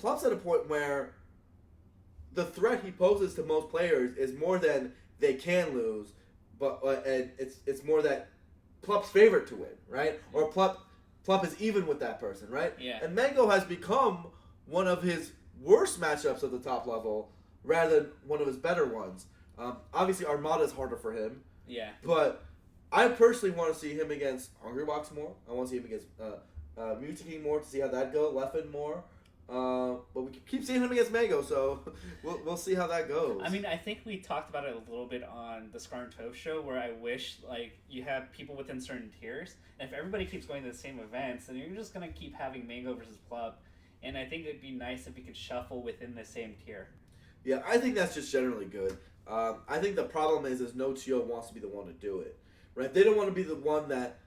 Speaker 1: Plup's at a point where the threat he poses to most players is more than they can lose, but and it's more that Plup's favorite to win, right? Or Plup is even with that person, right?
Speaker 2: Yeah.
Speaker 1: And Mango has become one of his worst matchups at the top level rather than one of his better ones. Obviously, Armada is harder for him.
Speaker 2: Yeah.
Speaker 1: But I personally want to see him against Hungrybox more. I want to see him against Mewtwo King more to see how that goes. Leffen more. But we keep seeing him against Mango, so we'll see how that goes.
Speaker 2: I think we talked about it a little bit on the Scar and Toph show, where I wish like you have people within certain tiers, and if everybody keeps going to the same events, then you're just gonna keep having Mango versus Plup. And I think it'd be nice if we could shuffle within the same tier.
Speaker 1: Yeah, I think that's just generally good. I think the problem is no TO wants to be the one to do it, right? They don't want to be the one that,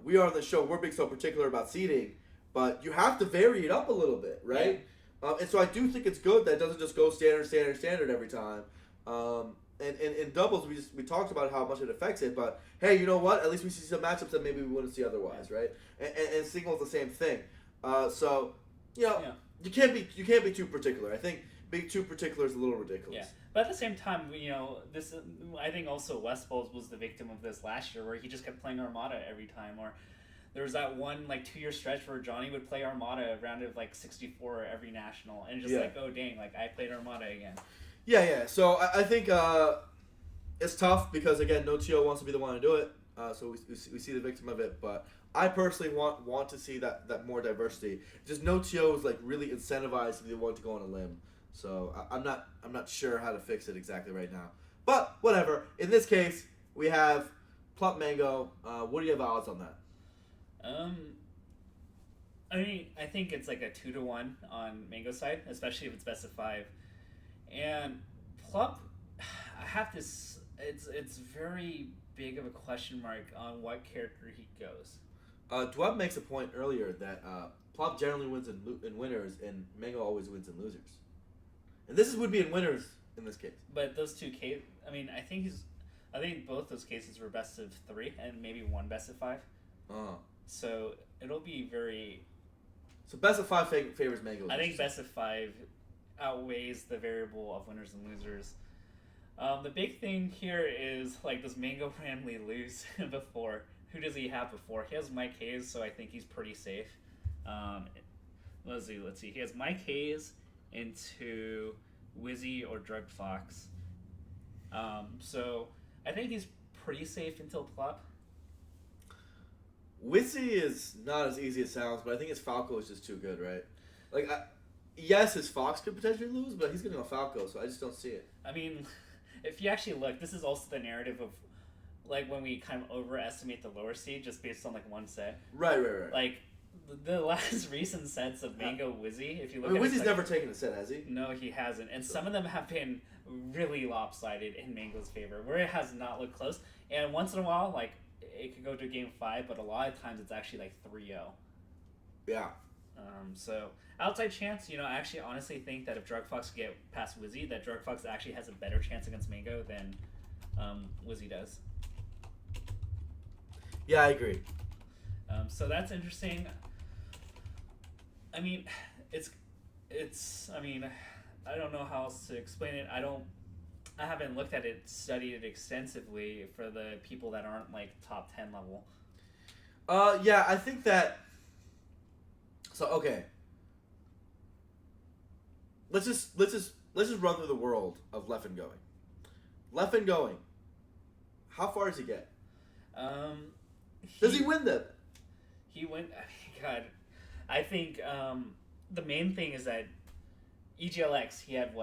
Speaker 1: we are on the show, we're being so particular about seeding, but you have to vary it up a little bit, right? Yeah. And so I do think it's good that it doesn't just go standard every time. And in doubles, we talked about how much it affects it, but hey, you know what? At least we see some matchups that maybe we wouldn't see otherwise, right? And singles the same thing. You can't be too particular. I think being too particular is a little ridiculous.
Speaker 2: Yeah, but at the same time, this I think also West Bowls was the victim of this last year, where he just kept playing Armada every time. Or there was that one 2-year stretch where Johnny would play Armada round of 64 every national, and just oh dang, I played Armada again.
Speaker 1: Yeah. So I think it's tough because again, no TO wants to be the one to do it. So we see the victim of it, but I personally want to see that more diversity. Just no TO is really incentivized to be the one to go on a limb. So I'm not sure how to fix it exactly right now. But whatever. In this case, we have Plup Mango. What do you have odds on that?
Speaker 2: I think it's a 2-1 on Mango side, especially if it's best of 5. And Plup, I have to. It's very big of a question mark on what character he goes.
Speaker 1: Dweb makes a point earlier that Plup generally wins in winners, and Mango always wins in losers. And this would be in winners in this case.
Speaker 2: But those two cases, I think both those cases were best of 3 and maybe one best of 5. So it'll be very.
Speaker 1: So best of 5 favors Mango.
Speaker 2: I think best of 5 outweighs the variable of winners and losers. The big thing here is does Mango randomly lose before? Who does he have before? He has Mike Hayes, so I think he's pretty safe. Um, let's see. He has Mike Hayes into Wizzy or Drug Fox. So I think he's pretty safe until Plop.
Speaker 1: Wizzy is not as easy as it sounds, but I think his Falco is just too good, right? Like, yes, his Fox could potentially lose, but he's going to go Falco, so I just don't see it.
Speaker 2: I mean, if you actually look, this is also the narrative of, like, when we kind of overestimate the lower seed just based on, like, one set.
Speaker 1: Right.
Speaker 2: Like, the last recent sets of Mango Wizzy, if you look at
Speaker 1: Wizzy's
Speaker 2: like,
Speaker 1: never taken a set, has he?
Speaker 2: No, he hasn't. And some of them have been really lopsided in Mango's favor, where it has not looked close. And once in a while, like, it could go to game 5, but a lot of times it's actually like 3-0.
Speaker 1: Yeah.
Speaker 2: So outside chance, I actually honestly think that if Drug Fox could get past Wizzy, that Drug Fox actually has a better chance against Mango than Wizzy does.
Speaker 1: Yeah, I agree.
Speaker 2: So that's interesting. I mean, I mean, I don't know how else to explain it. I haven't looked at it, studied it extensively for the people that aren't like top 10 level.
Speaker 1: Yeah, I think that. So okay. Let's just run through the world of Leffen going. Leffen going. How far does he get? Does he win them?
Speaker 2: He went. I mean, God, I think the main thing is that EGLX, he had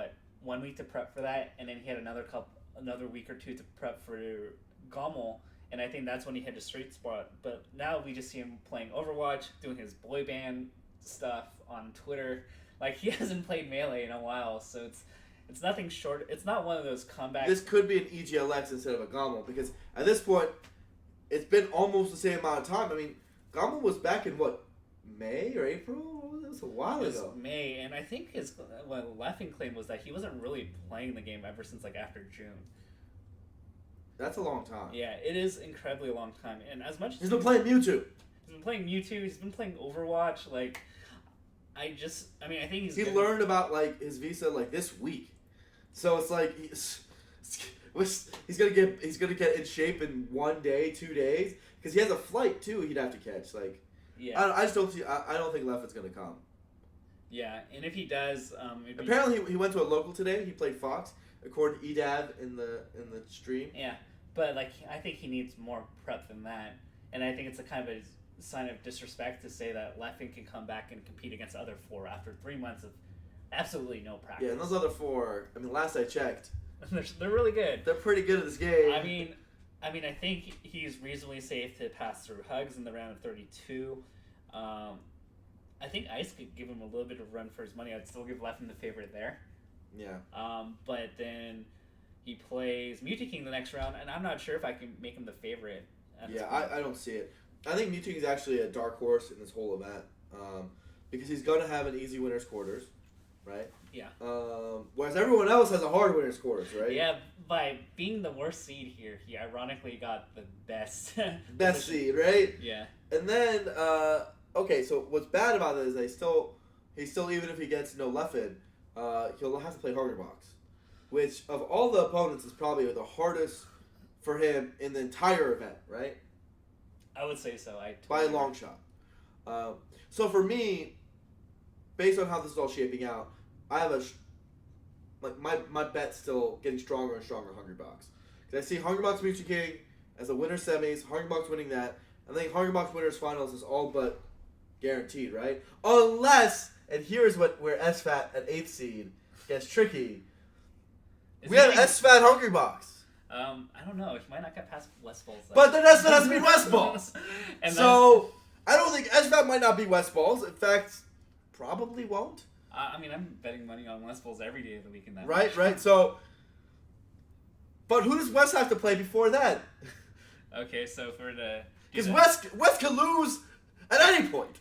Speaker 2: 1 week to prep for that, and then he had another week or two to prep for Gommel, and I think that's when he hit a straight spot. But now we just see him playing Overwatch, doing his boy band stuff on Twitter. Like, he hasn't played Melee in a while, so it's nothing short. It's not one of those comebacks.
Speaker 1: This could be an EGLX instead of a Gommel, because at this point, it's been almost the same amount of time. I mean, Gommel was back in May or April? It was a while ago.
Speaker 2: May, and I think his Leffen claim was that he wasn't really playing the game ever since after June.
Speaker 1: That's a long time.
Speaker 2: Yeah, it is incredibly a long time. And as much as
Speaker 1: he's been playing Mewtwo.
Speaker 2: He's been playing Mewtwo. He's been playing Overwatch. I think
Speaker 1: he learned about his visa this week, so it's like he's gonna get in shape in 1 day, 2 days, because he has a flight too. He'd have to catch.
Speaker 2: Yeah.
Speaker 1: I just don't see. I don't think Leffen's gonna come.
Speaker 2: Yeah, and if he does,
Speaker 1: apparently he went to a local today. He played Fox, according to EDAV in the stream.
Speaker 2: Yeah, but I think he needs more prep than that, and I think it's a kind of a sign of disrespect to say that Leffen can come back and compete against the other 4 after 3 months of absolutely no practice.
Speaker 1: Yeah, and those other 4. I mean, last I checked,
Speaker 2: they're really good.
Speaker 1: They're pretty good at this game.
Speaker 2: I mean, I think he's reasonably safe to pass through Hugs in the round of 32. I think Ice could give him a little bit of run for his money. I'd still give Leffen the favorite there.
Speaker 1: Yeah.
Speaker 2: But then he plays Mewtwo King the next round, and I'm not sure if I can make him the favorite.
Speaker 1: Yeah, I don't see it. I think Mewtwo King is actually a dark horse in this whole event, because he's going to have an easy winner's quarters, right?
Speaker 2: Yeah.
Speaker 1: Whereas everyone else has a hard winner's quarters, right?
Speaker 2: Yeah, by being the worst seed here, he ironically got the best.
Speaker 1: Best seed, right?
Speaker 2: Yeah.
Speaker 1: And then, okay, so what's bad about it is he still, even if he gets no Leffen, he'll have to play Hungrybox, which of all the opponents is probably the hardest for him in the entire event, right?
Speaker 2: I would say so.
Speaker 1: By a long shot. So for me, based on how this is all shaping out, I have my bet's still getting stronger and stronger. Hungrybox, because I see Hungrybox Mewtwo King as a winner semis. Hungrybox winning that. I think Hungrybox winners finals is all but guaranteed, right? Unless, and here's where SFAT at 8th seed gets tricky. We have SFAT Hungrybox.
Speaker 2: I don't know. He might not get past West Balls.
Speaker 1: But then SFAT has to beat West Balls. So I don't think SFAT might not beat West Balls. In fact, probably won't.
Speaker 2: I'm betting money on West Balls every day of the week in that.
Speaker 1: Right. So, but who does West have to play before that?
Speaker 2: Okay, so for the
Speaker 1: because West can lose at any point.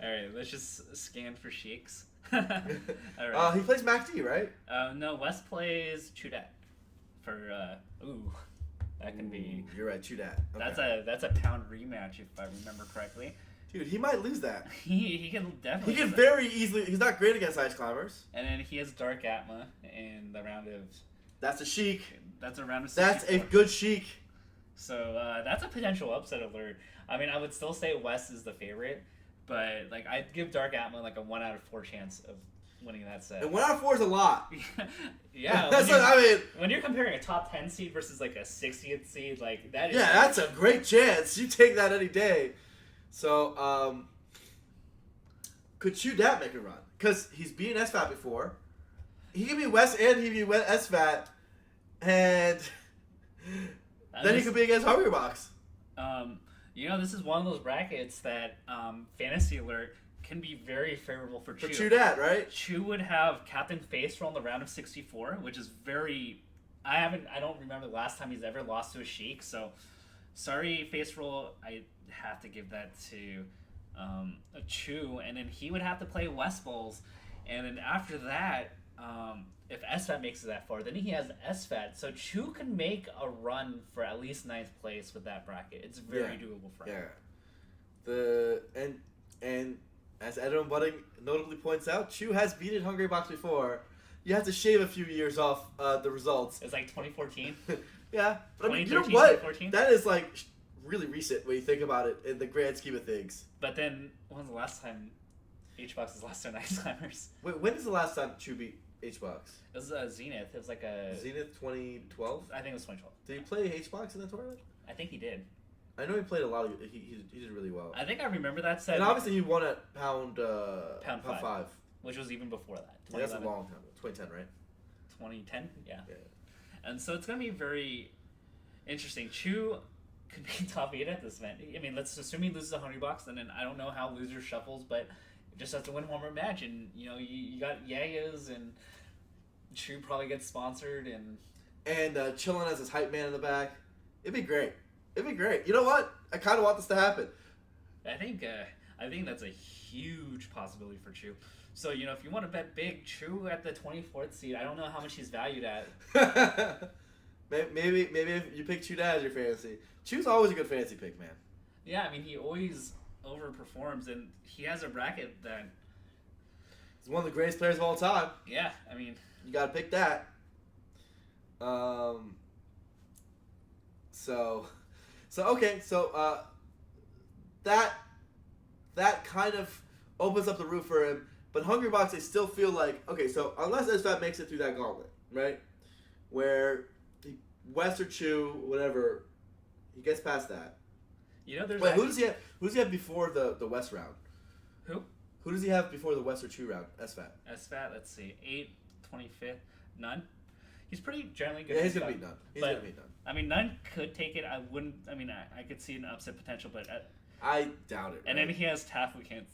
Speaker 2: All right, let's just scan for Sheiks. All right.
Speaker 1: He plays MacD, right?
Speaker 2: No, West plays Chudat. For that can be.
Speaker 1: You're right, Chudat. Okay.
Speaker 2: That's a pound rematch if I remember correctly.
Speaker 1: Dude, he might lose that.
Speaker 2: He can definitely.
Speaker 1: He can very easily. He's not great against Ice Climbers.
Speaker 2: And then he has Dark Atma in the round of.
Speaker 1: That's a Sheik.
Speaker 2: That's a round of.
Speaker 1: That's a good Sheik.
Speaker 2: So that's a potential upset alert. I mean, I would still say West is the favorite, But like I'd give Dark Atma like a 1 out of 4 chance of winning that set.
Speaker 1: And 1 out of 4 is a lot.
Speaker 2: Yeah.
Speaker 1: That's what I mean.
Speaker 2: When you're comparing a top 10 seed versus like a 60th seed, like that is.
Speaker 1: Yeah, that's a great chance. You take that any day. So, could Chudat make a run? Because he's beaten SFAT before. He can be West and he can be SFAT. And then he could be against Hungrybox.
Speaker 2: This is one of those brackets that Fantasy Alert can be very favorable for Chu.
Speaker 1: For Chudat, right?
Speaker 2: Chu would have Captain Face roll in the round of 64, which is very... I don't remember the last time he's ever lost to a Sheik, so sorry, Face roll, I have to give that to a Chu, and then he would have to play West Bowls, and then after that, if SFAT makes it that far, then he has SFAT, so Chu can make a run for at least 9th place with that bracket. It's very doable for him.
Speaker 1: Yeah. And as Edwin Budding notably points out, Chu has beaten Hungrybox before. You have to shave a few years off the results.
Speaker 2: It's like 2014.
Speaker 1: Yeah, but I mean, you know what?
Speaker 2: 2014?
Speaker 1: That is like really recent when you think about it in the grand scheme of things.
Speaker 2: But then, when was the last time HBox's lost to an Ice-Climbers?
Speaker 1: Wait, when is the last time Chu beat HBox?
Speaker 2: It was Zenith. It was like a...
Speaker 1: Zenith 2012?
Speaker 2: I think it was 2012.
Speaker 1: Did he play HBox in that tournament?
Speaker 2: I think he did.
Speaker 1: I know he played a lot of... He did really well.
Speaker 2: I think I remember that set.
Speaker 1: And obviously he won at Pound 5.
Speaker 2: Which was even before that.
Speaker 1: Yeah, that's a long time. 2010, right?
Speaker 2: 2010? Yeah. And so it's going to be very interesting. Chu could be top 8 at this event. I mean, let's assume he loses a Hungrybox, and then I don't know how loser shuffles, but just have to win one more match. And, you got Yagas, and Chu probably gets sponsored, and
Speaker 1: Chillin as his hype man in the back. It'd be great. You know what? I kind of want this to happen.
Speaker 2: I think that's a huge possibility for Chu. So, if you want to bet big, Chu at the 24th seed, I don't know how much he's valued at.
Speaker 1: maybe if you pick Chu as your fantasy. Chu's always a good fantasy pick, man.
Speaker 2: Yeah, I mean, he always overperforms, and he has a bracket that...
Speaker 1: He's one of the greatest players of all time.
Speaker 2: Yeah, I mean...
Speaker 1: You got to pick that. That kind of opens up the roof for him. But Hungrybox, they still feel like, okay, so unless SFAT makes it through that gauntlet, right? Where West or Chu, whatever, he gets past that.
Speaker 2: There's...
Speaker 1: Wait, who does he have before the West round?
Speaker 2: Who?
Speaker 1: Who does he have before the West or Chu round? SFAT.
Speaker 2: SFAT, let's see. 8th, 25th, None. He's pretty generally good.
Speaker 1: Yeah, he's going to beat None. He's going to beat None.
Speaker 2: I mean, None could take it. I could see an upset potential, but...
Speaker 1: I doubt it.
Speaker 2: And then he has Taff who can't...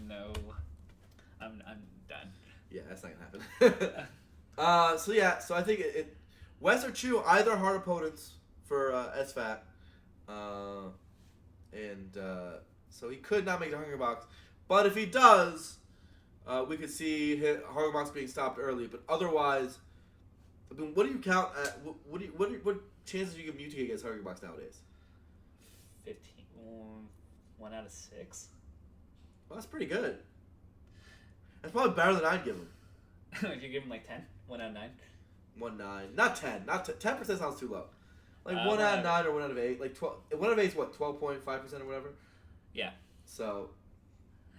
Speaker 2: no. I'm done.
Speaker 1: Yeah, that's not going to happen. So I think West or Chu, either hard opponents for SFAT. So he could not make the Hungrybox. But if he does, we could see Hungrybox being stopped early. But otherwise, I mean, what do you count at? What chances do you give Mutate against Hungrybox nowadays?
Speaker 2: 15. 1 out of 6.
Speaker 1: Well, that's pretty good. That's probably better than I'd give him.
Speaker 2: You give him like 10? 1 out of 9?
Speaker 1: 1-9. Not 10. 10% sounds too low. Like 1 out
Speaker 2: whatever.
Speaker 1: of 9 or 1 out of 8. Like 12. 1 out of 8 is what? 12.5% or whatever?
Speaker 2: Yeah.
Speaker 1: So.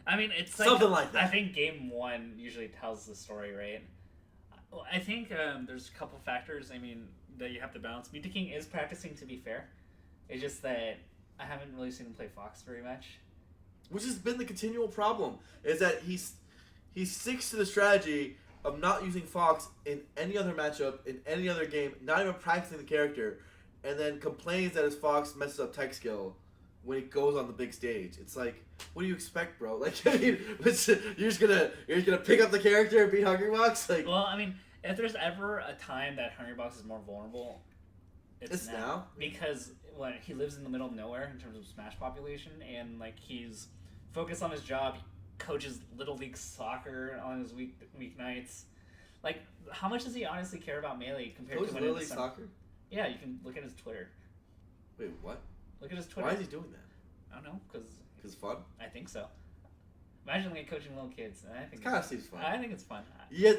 Speaker 2: I mean, it's
Speaker 1: something like that.
Speaker 2: I think game 1 usually tells the story, right? I think there's a couple factors, that you have to balance. Muta King is practicing, to be fair. It's just that I haven't really seen him play Fox very much.
Speaker 1: Which has been the continual problem, is that he sticks to the strategy of not using Fox in any other matchup, in any other game, not even practicing the character, and then complains that his Fox messes up tech skill when he goes on the big stage. It's like, what do you expect, bro? Like, I mean, you're just gonna pick up the character and beat Hungrybox? Like,
Speaker 2: well, I mean, if there's ever a time that Hungrybox is more vulnerable, it's now. Because when he lives in the middle of nowhere in terms of Smash population, and like he's focused on his job, he coaches Little League soccer on his weeknights. Like, how much does he honestly care about Melee compared to when
Speaker 1: Little League soccer?
Speaker 2: Yeah, you can look at his Twitter.
Speaker 1: Wait, what?
Speaker 2: Look at his Twitter.
Speaker 1: Why is he doing that?
Speaker 2: I don't know, because
Speaker 1: fun?
Speaker 2: I think so. Imagine like coaching little kids. I think
Speaker 1: it kind of seems fun.
Speaker 2: I think it's fun.
Speaker 1: Yeah,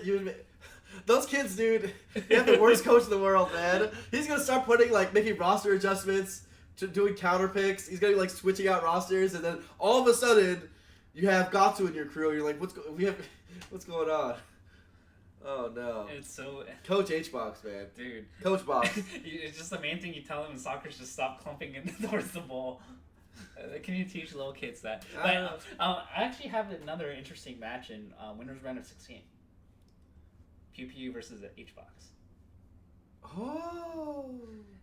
Speaker 1: those kids, dude, they have the worst coach in the world, man. He's gonna start putting like making roster adjustments, doing counter picks. He's gonna be like switching out rosters, and then all of a sudden, you have Gatsu in your crew. And you're like, what's going on? Oh no!
Speaker 2: It's so
Speaker 1: Coach H-Box, man.
Speaker 2: Dude.
Speaker 1: Coach Box.
Speaker 2: It's just the main thing you tell them in soccer is just stop clumping in towards the ball. Can you teach little kids that? But I actually have another interesting match in winners round of 16. Pew Pew versus H-Box.
Speaker 1: Oh.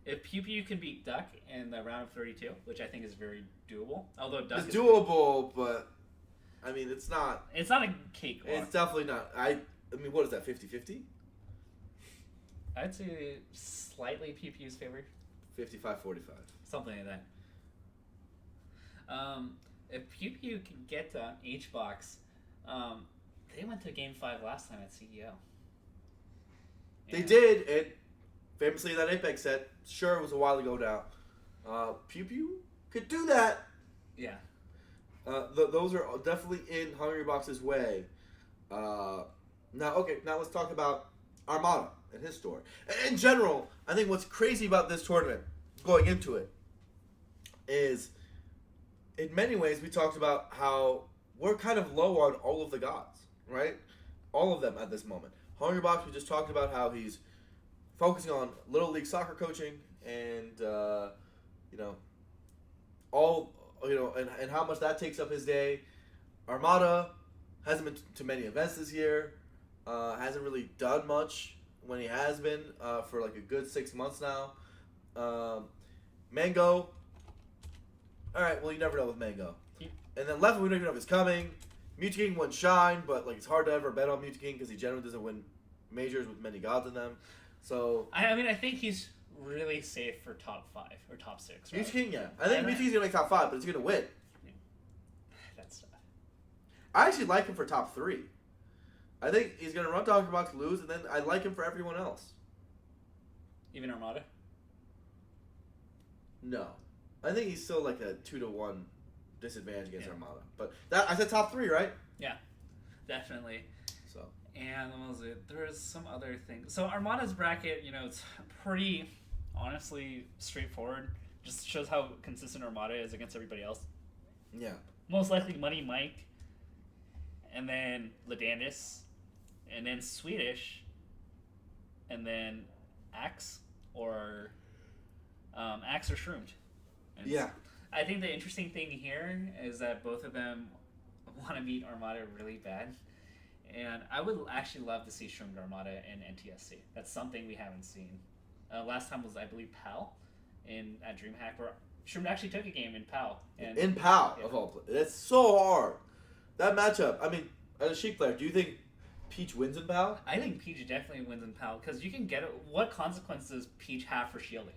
Speaker 2: If Pew Pew can beat Duck in the round of 32, which I think is very doable, although Duck
Speaker 1: it's doable, but I mean, it's not.
Speaker 2: It's not a cakewalk.
Speaker 1: It's definitely not. I mean, what is that? 50-50?
Speaker 2: I'd say slightly Pew Pew's favored.
Speaker 1: 55-45.
Speaker 2: Something like that. If Pew Pew can get to H-Box, they went to Game 5 last time at CEO.
Speaker 1: They did, and famously that Apex set, sure, it was a while ago now. Pew Pew could do that.
Speaker 2: Yeah.
Speaker 1: Those are definitely in Hungrybox's way. Now let's talk about Armada and his story. In general, I think what's crazy about this tournament, going into it, is in many ways we talked about how we're kind of low on all of the gods, right? All of them at this moment. Hungrybox, we just talked about how he's focusing on Little League soccer coaching and, and how much that takes up his day. Armada hasn't been to many events this year. Hasn't really done much when he has been for like a good 6 months now. Mango. All right, well, you never know with Mango. And then Leffen, we don't even know if he's coming. Mewtwo King wouldn't shine, but like it's hard to ever bet on Mewtwo King because he generally doesn't win majors with many gods in them. So
Speaker 2: I mean, I think he's really safe for top 5 or top 6. Right?
Speaker 1: Mewtwo King, yeah. I think Mewtwo King's gonna make top 5, but he's gonna win.
Speaker 2: Yeah. That's tough.
Speaker 1: I actually like him for top 3. I think he's gonna run Dr. Box, lose, and then I like him for everyone else.
Speaker 2: Even Armada?
Speaker 1: No, I think he's still like a 2-1 disadvantage against Armada. But that I said top 3, right?
Speaker 2: Yeah, definitely.
Speaker 1: So.
Speaker 2: And what was it? There was some other thing. So Armada's bracket, it's pretty, honestly, straightforward. Just shows how consistent Armada is against everybody else.
Speaker 1: Yeah.
Speaker 2: Most likely Money Mike, and then Ladandis, and then Swedish, and then Axe or Shroomed. And
Speaker 1: yeah.
Speaker 2: I think the interesting thing here is that both of them want to meet Armada really bad. And I would actually love to see Shroomed Armada in NTSC. That's something we haven't seen. Last time was, I believe, PAL at DreamHack, where Shroomed actually took a game in PAL. And,
Speaker 1: in PAL, of all places. It's so hard. That matchup, I mean, as a Sheik player, do you think Peach wins in PAL?
Speaker 2: I think Peach definitely wins in PAL, because you can get it. What consequence does Peach have for shielding?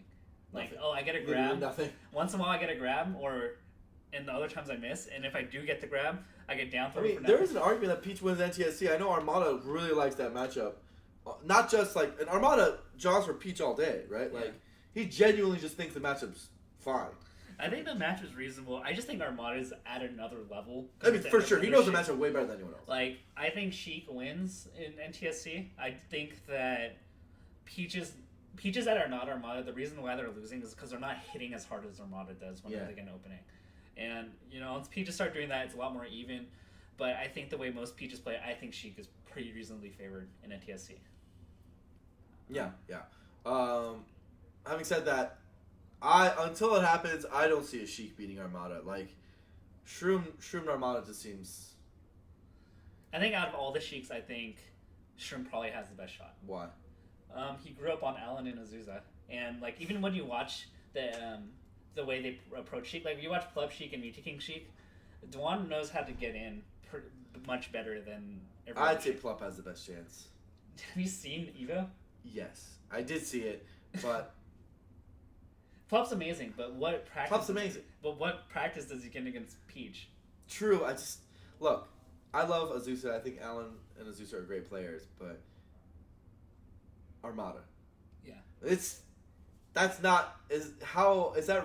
Speaker 2: Like,
Speaker 1: nothing.
Speaker 2: I get a grab.
Speaker 1: Nothing.
Speaker 2: Once in a while I get a grab, and the other times I miss, and if I do get the grab, I get down throw.
Speaker 1: I mean, there is an argument that Peach wins NTSC. I know Armada really likes that matchup. Not just like, and Armada jaws for Peach all day, right?
Speaker 2: Yeah.
Speaker 1: Like, he genuinely just thinks the matchup's fine.
Speaker 2: I think the match is reasonable. I just think Armada's at another level.
Speaker 1: I mean, for sure. He knows the matchup way better than anyone else.
Speaker 2: Like, I think Sheik wins in NTSC. I think that Peach's at Armada, the reason why they're losing is because they're not hitting as hard as Armada does whenever they get an opening. And, once Peaches start doing that, it's a lot more even. But I think the way most Peaches play, I think Sheik is pretty reasonably favored in NTSC.
Speaker 1: Yeah. Having said that, until it happens, I don't see a Sheik beating Armada. Like, Shroom Armada just seems...
Speaker 2: I think out of all the Sheiks, I think Shroom probably has the best shot.
Speaker 1: Why?
Speaker 2: He grew up on Allen and Azusa. And, like, even when you watch the way they approach Sheik, like, you watch Pleb Sheik and Mewtwo King Sheik, Dwan knows how to get in much better than everyone.
Speaker 1: I'd say Pleb has the best chance.
Speaker 2: Have you seen Evo?
Speaker 1: Yes, I did see it, but...
Speaker 2: Pleb's amazing, but what practice...
Speaker 1: Pleb's amazing.
Speaker 2: But what practice does he get against Peach?
Speaker 1: True, Look, I love Azusa. I think Allen and Azusa are great players, but... Armada.
Speaker 2: Yeah.
Speaker 1: Is that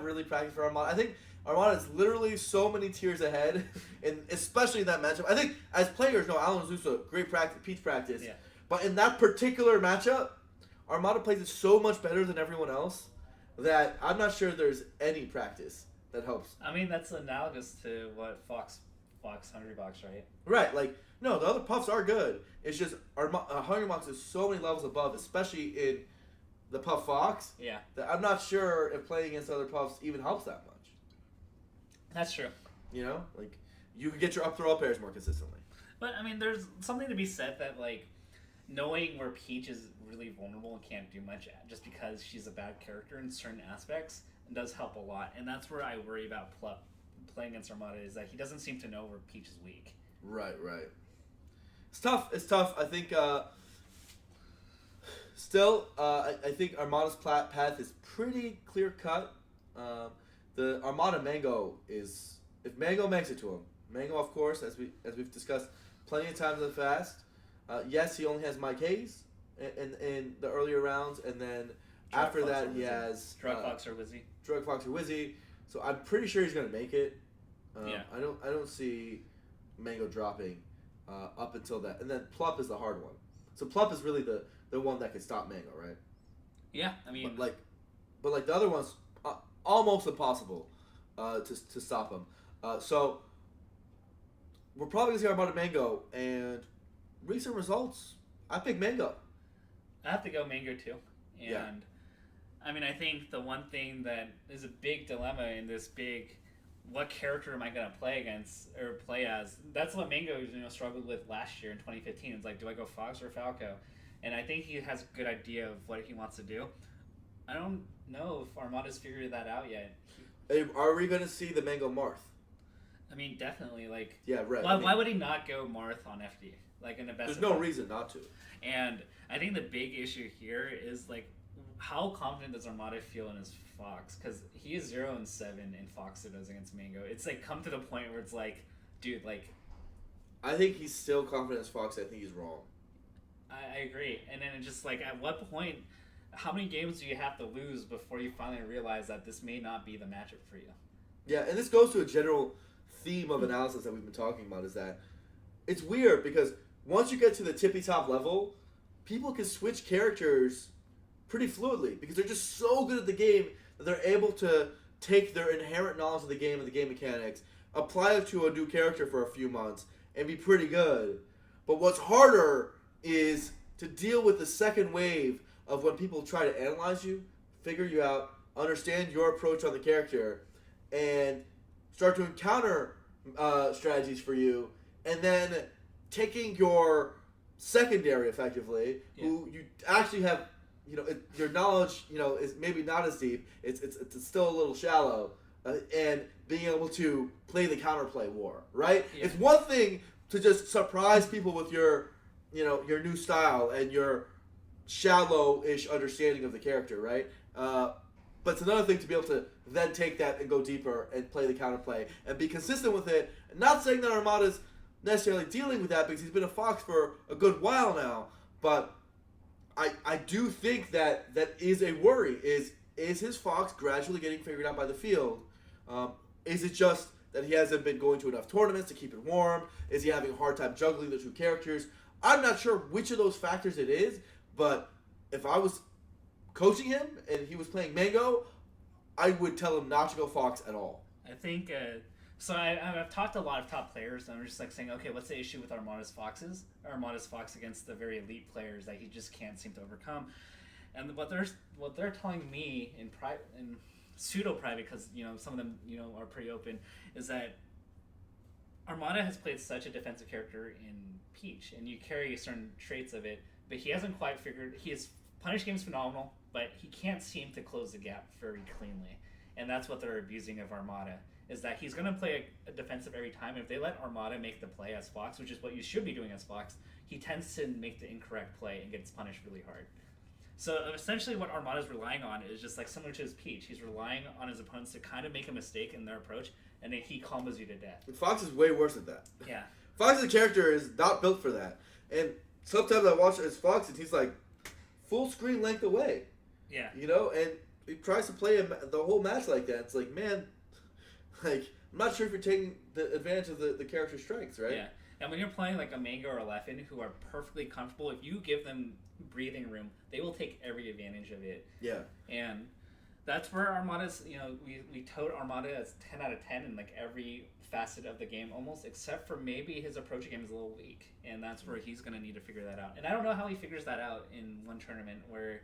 Speaker 1: really practice for Armada? I think Armada is literally so many tiers ahead, and especially in that matchup. I think as players, Allen and Azusa, great practice, Peach practice.
Speaker 2: Yeah.
Speaker 1: But in that particular matchup, Armada plays it so much better than everyone else that I'm not sure there's any practice that helps.
Speaker 2: I mean, that's analogous to what Fox Hungry Box, right?
Speaker 1: Right, like, no, the other puffs are good. It's just Hungry Box is so many levels above, especially in the Puff Fox,
Speaker 2: Yeah.
Speaker 1: that I'm not sure if playing against other puffs even helps that much.
Speaker 2: That's true.
Speaker 1: You know? Like, you can get your up throw pairs more consistently.
Speaker 2: But, I mean, there's something to be said that, like, knowing where Peach is really vulnerable and can't do much just because she's a bad character in certain aspects does help a lot. And that's where I worry about playing against Armada, is that he doesn't seem to know where Peach is weak.
Speaker 1: Right. It's tough. I think, still, I think Armada's path is pretty clear-cut. The Armada Mango is... If Mango makes it to him, Mango, of course, as we've discussed plenty of times in the past, yes, he only has Mike Hayes in the earlier rounds, and then after that he has
Speaker 2: Drug Fox or
Speaker 1: Wizzy. So I'm pretty sure he's going to make it.
Speaker 2: Yeah.
Speaker 1: I don't see Mango dropping up until that. And then Plup is the hard one. So Plup is really the one that could stop Mango, right?
Speaker 2: Yeah, I mean...
Speaker 1: But the other one's almost impossible to stop him. So we're probably going to see Armada Mango, and recent results, I pick Mango.
Speaker 2: I have to go Mango too. And
Speaker 1: yeah.
Speaker 2: I mean, I think the one thing that is a big dilemma in this what character am I going to play against or play as? That's what Mango struggled with last year in 2015. It's like, do I go Fox or Falco? And I think he has a good idea of what he wants to do. I don't know if Armada's figured that out yet.
Speaker 1: Are we going to see the Mango Marth?
Speaker 2: I mean, definitely. Like,
Speaker 1: yeah, right.
Speaker 2: Why would he not go Marth on FD? Like in the best.
Speaker 1: There's no reason not to.
Speaker 2: And I think the big issue here is like, how confident does Armada feel in his Fox? Because he is 0-7 in Fox does against Mango. It's like come to the point where it's like, dude, like.
Speaker 1: I think he's still confident in his Fox. I think he's wrong.
Speaker 2: I agree. And then it's just like, at what point, how many games do you have to lose before you finally realize that this may not be the matchup for you?
Speaker 1: Yeah, and this goes to a general theme of analysis that we've been talking about, is that it's weird because once you get to the tippy top level, people can switch characters pretty fluidly because they're just so good at the game that they're able to take their inherent knowledge of the game and the game mechanics, apply it to a new character for a few months, and be pretty good. But what's harder is to deal with the second wave of when people try to analyze you, figure you out, understand your approach on the character, and start to encounter strategies for you, and then taking your secondary, effectively, who you actually have, your knowledge, is maybe not as deep. It's still a little shallow, and being able to play the counterplay war, right? Yeah. It's one thing to just surprise people with your new style and your shallow-ish understanding of the character, right? But it's another thing to be able to then take that and go deeper and play the counterplay and be consistent with it. And not saying that Armada's necessarily dealing with that because he's been a Fox for a good while now, but I do think that is a worry. Is his Fox gradually getting figured out by the field? Is it just that he hasn't been going to enough tournaments to keep it warm? Is he having a hard time juggling the two characters? I'm not sure which of those factors it is, but if I was coaching him and he was playing Mango, I would tell him not to go Fox at all.
Speaker 2: I think, so I've talked to a lot of top players, and I'm just like saying, okay, what's the issue with Armada's Foxes? Armada's Fox against the very elite players that he just can't seem to overcome. And what they're telling me in pseudo-private, because some of them are pretty open, is that Armada has played such a defensive character in Peach, and you carry certain traits of it, but he hasn't quite figured. His punish game is phenomenal, but he can't seem to close the gap very cleanly, and that's what they're abusing of Armada. Is that he's going to play a defensive every time, and if they let Armada make the play as Fox, which is what you should be doing as Fox, he tends to make the incorrect play and gets punished really hard. So essentially what Armada's relying on is just like similar to his Peach. He's relying on his opponents to kind of make a mistake in their approach, and then he combos you to death.
Speaker 1: Fox is way worse at that.
Speaker 2: Yeah.
Speaker 1: Fox as a character is not built for that. And sometimes I watch his Fox and he's like full screen length away.
Speaker 2: Yeah.
Speaker 1: And he tries to play the whole match like that. It's like, man, like, I'm not sure if you're taking the advantage of the character's strengths, right?
Speaker 2: Yeah. And when you're playing like a Mango or a Leffen who are perfectly comfortable, if you give them breathing room, they will take every advantage of it.
Speaker 1: Yeah.
Speaker 2: And That's where Armada's, we tote Armada as 10 out of 10 in like every facet of the game almost, except for maybe his approach game is a little weak, and that's where he's going to need to figure that out. And I don't know how he figures that out in one tournament where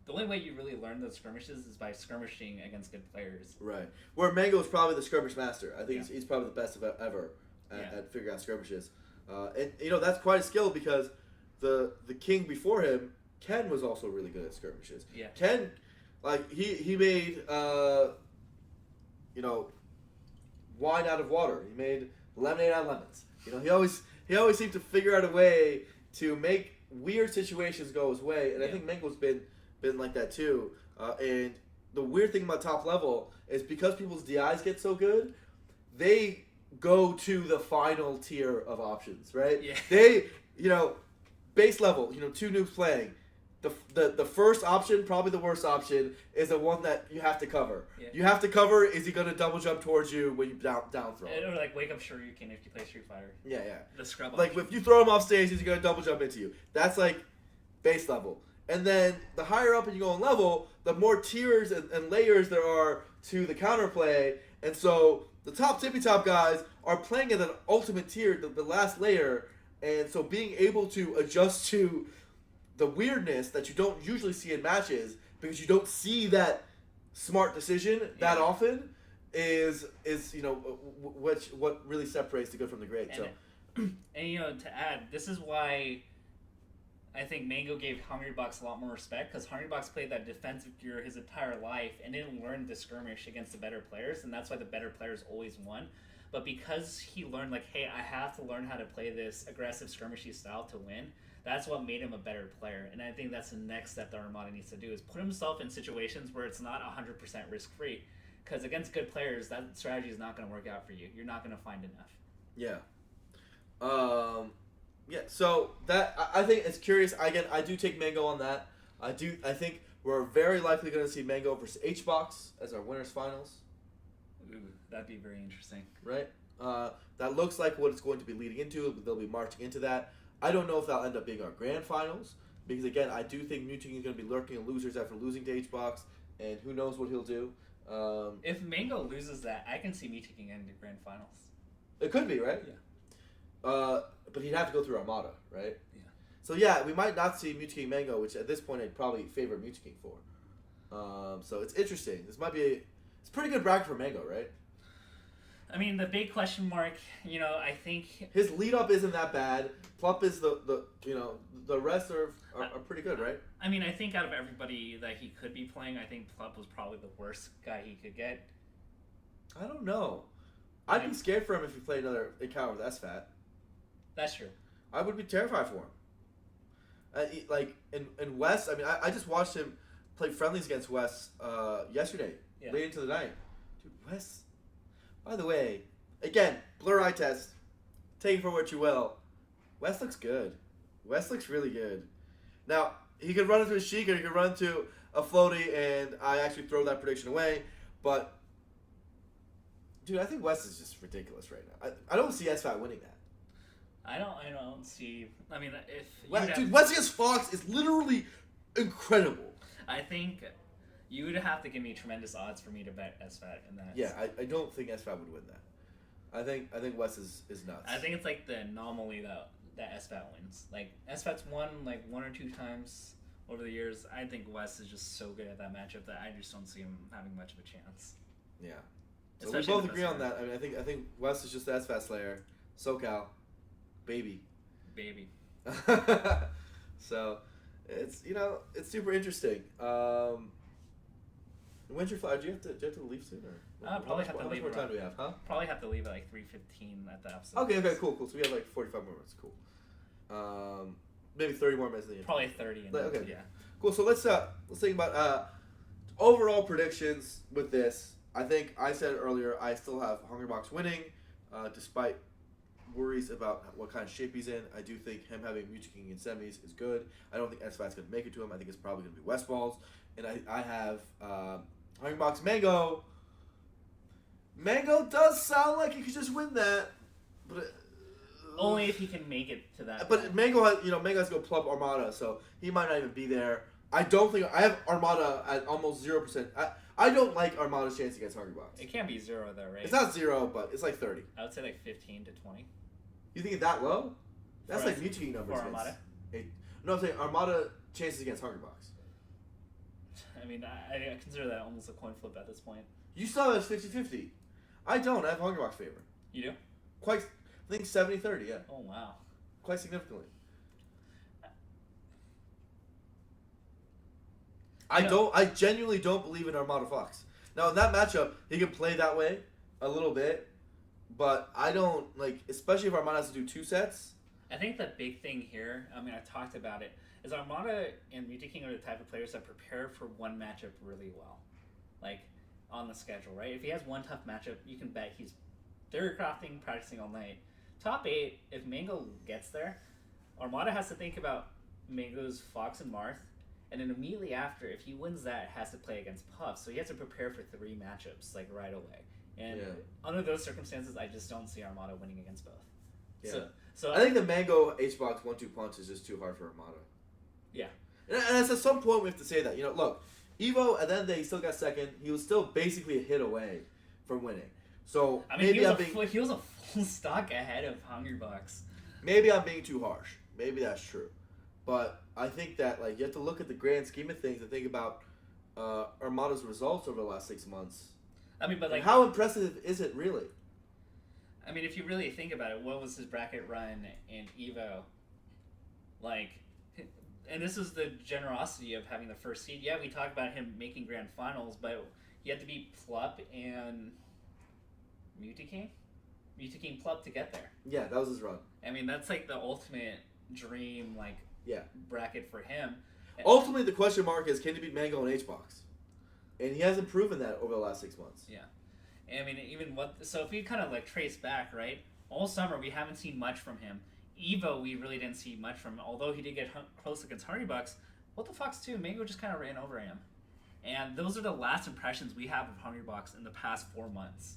Speaker 2: the only way you really learn those skirmishes is by skirmishing against good players.
Speaker 1: Right. Where Mango is probably the skirmish master. I think he's probably the best of ever at figuring out skirmishes. And, that's quite a skill because the king before him, Ken, was also really good at skirmishes.
Speaker 2: Yeah.
Speaker 1: Ken, he made, wine out of water. He made lemonade out of lemons. He always seemed to figure out a way to make weird situations go his way. And I think Mango's been like that too. And the weird thing about top level is because people's DIs get so good, they go to the final tier of options, right?
Speaker 2: Yeah.
Speaker 1: They, base level, 2 noobs playing. The first option, probably the worst option, is the one that you have to cover.
Speaker 2: Yeah.
Speaker 1: You have to cover, is he going to double jump towards you when you down throw?
Speaker 2: Or like wake up Shoryuken if you play Street Fighter.
Speaker 1: Yeah.
Speaker 2: The scrub
Speaker 1: Like
Speaker 2: option.
Speaker 1: if you throw him off stage, is he going to double jump into you? That's like base level. And then the higher up you go in level, the more tiers and layers there are to the counterplay. And so the top tippy-top guys are playing at an ultimate tier, the last layer. And so being able to adjust to the weirdness that you don't usually see in matches because you don't see that smart decision that often is what really separates the good from the great.
Speaker 2: And to add, this is why I think Mango gave Hungrybox a lot more respect, because Hungrybox played that defensive gear his entire life and didn't learn to skirmish against the better players, and that's why the better players always won. But because he learned, hey, I have to learn how to play this aggressive skirmishy style to win, that's what made him a better player. And I think that's the next step that Armada needs to do, is put himself in situations where it's not 100% risk-free. Because against good players, that strategy is not going to work out for you. You're not going to find enough.
Speaker 1: Yeah. So that I think it's curious. I do take Mango on that. I think we're very likely going to see Mango versus H-Box as our winners finals.
Speaker 2: Ooh, that'd be very interesting.
Speaker 1: Right? That looks like what it's going to be leading into. They'll be marching into that. I don't know if that'll end up being our grand finals, because again, I do think Mewtwo is going to be lurking in losers after losing to H-Box, and who knows what he'll do.
Speaker 2: If Mango loses that, I can see me taking in the grand finals.
Speaker 1: It could be, right?
Speaker 2: Yeah.
Speaker 1: But he'd have to go through Armada, right?
Speaker 2: Yeah.
Speaker 1: So yeah, we might not see Mewtwo King Mango, which at this point I'd probably favor Mewtwo King for. So it's interesting. This might be it's a pretty good bracket for Mango, right?
Speaker 2: I mean, the big question mark, I think
Speaker 1: his lead up isn't that bad. Plup is the rest are pretty good, right?
Speaker 2: I mean, I think out of everybody that he could be playing, I think Plup was probably the worst guy he could get.
Speaker 1: I don't know. I'd be scared for him if he played another encounter with SFAT.
Speaker 2: That's true.
Speaker 1: I would be terrified for him. In West, I mean, I just watched him play friendlies against West yesterday, late into the night. Dude, West. By the way, again, blur eye test. Take it for what you will. West looks good. West looks really good. Now, he could run into a Sheik or he could run into a floaty, and I actually throw that prediction away. But, dude, I think West is just ridiculous right now. I don't see SFAT winning that.
Speaker 2: I don't see. I mean, if
Speaker 1: West against Fox is literally incredible.
Speaker 2: I think you would have to give me tremendous odds for me to bet SFAT in that.
Speaker 1: Yeah, I don't think SFAT would win that. I think West is nuts.
Speaker 2: I think it's like the anomaly that SFAT wins. Like SFAT's won like 1 or 2 times over the years. I think West is just so good at that matchup that I just don't see him having much of a chance.
Speaker 1: Yeah. So
Speaker 2: Especially
Speaker 1: we both agree on that. I mean, I think West is just the SFAT slayer. SoCal, baby. So it's it's super interesting. When's your flight? Do you have to leave soon, or
Speaker 2: probably have to leave.
Speaker 1: How much more time do we have? Huh?
Speaker 2: Probably have to leave at like 3:15 at the episode.
Speaker 1: Okay, cool. So we have like 45 more minutes. Cool. Maybe 30 more minutes.
Speaker 2: Probably 30.
Speaker 1: Okay.
Speaker 2: Yeah.
Speaker 1: Cool. So let's think about overall predictions with this. I think I said earlier I still have Hungrybox winning, despite worries about what kind of shape he's in. I do think him having Mewtwo King in semis is good. I don't think SFAT's going to make it to him. I think it's probably going to be West Balls. And I have Hungrybox Mango. Mango does sound like he could just win that, but
Speaker 2: only if he can make it to that.
Speaker 1: But Mango has to go plug Armada, so he might not even be there. I don't think I have Armada at almost 0%. I don't like Armada's chance against Hungrybox.
Speaker 2: It can't be 0 though, right?
Speaker 1: It's not 0, but it's like 30.
Speaker 2: I would say like 15 to 20.
Speaker 1: You think it's that low? That's
Speaker 2: For
Speaker 1: like
Speaker 2: us-
Speaker 1: Mewtwo numbers.
Speaker 2: for Armada?
Speaker 1: No, I'm saying Armada chances against Hungrybox.
Speaker 2: I mean, I consider that almost a coin flip at this point.
Speaker 1: You still have 50-50. I don't. I have Hungrybox favor.
Speaker 2: You do?
Speaker 1: Quite, I think 70-30, yeah.
Speaker 2: Oh wow.
Speaker 1: Quite significantly. I genuinely don't believe in Armada Fox. Now in that matchup, he can play that way a little bit, but I don't especially if Armada has to do 2 sets.
Speaker 2: I think the big thing here, I mean, I talked about it, is Armada and Mewtwo are the type of players that prepare for one matchup really well, like on the schedule, right? If he has one tough matchup, you can bet he's theory crafting, practicing all night. Top 8, if Mango gets there, Armada has to think about Mango's Fox and Marth. And then immediately after, if he wins that, has to play against Puff. So he has to prepare for 3 matchups, right away. And under those circumstances, I just don't see Armada winning against both.
Speaker 1: Yeah.
Speaker 2: So
Speaker 1: I think the Mango H-Box 1-2 punch is just too hard for Armada.
Speaker 2: Yeah.
Speaker 1: And at some point we have to say that. Look, Evo, at the end of the day, he still got second. He was still basically a hit away from winning. So
Speaker 2: I mean, he was a full stock ahead of Hungrybox.
Speaker 1: Maybe I'm being too harsh. Maybe that's true. But I think that you have to look at the grand scheme of things and think about Armada's results over the last 6 months.
Speaker 2: I mean, but
Speaker 1: how impressive is it really?
Speaker 2: I mean, if you really think about it, what was his bracket run in Evo? And this is the generosity of having the first seed. Yeah, we talked about him making grand finals, but he had to beat Plup and Mewtwo Plup to get there.
Speaker 1: Yeah, that was his run.
Speaker 2: I mean, that's the ultimate dream, bracket for him.
Speaker 1: Ultimately, the question mark is, can he beat Mango in H-Box? And he hasn't proven that over the last 6 months.
Speaker 2: Yeah. I mean, so if we kind of trace back, right? All summer, we haven't seen much from him. Evo, we really didn't see much from him. Although he did get close against Hungrybox, what the Fox 2? Mango just kind of ran over him. And those are the last impressions we have of Hungrybox in the past 4 months,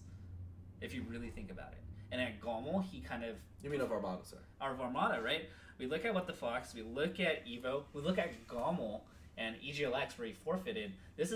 Speaker 2: if you really think about it. And at Gommel, he kind of...
Speaker 1: You mean of Armada, sorry.
Speaker 2: Of Armada, right? We look at what the Fox, we look at Evo, we look at Gommel and EGLX where he forfeited. This is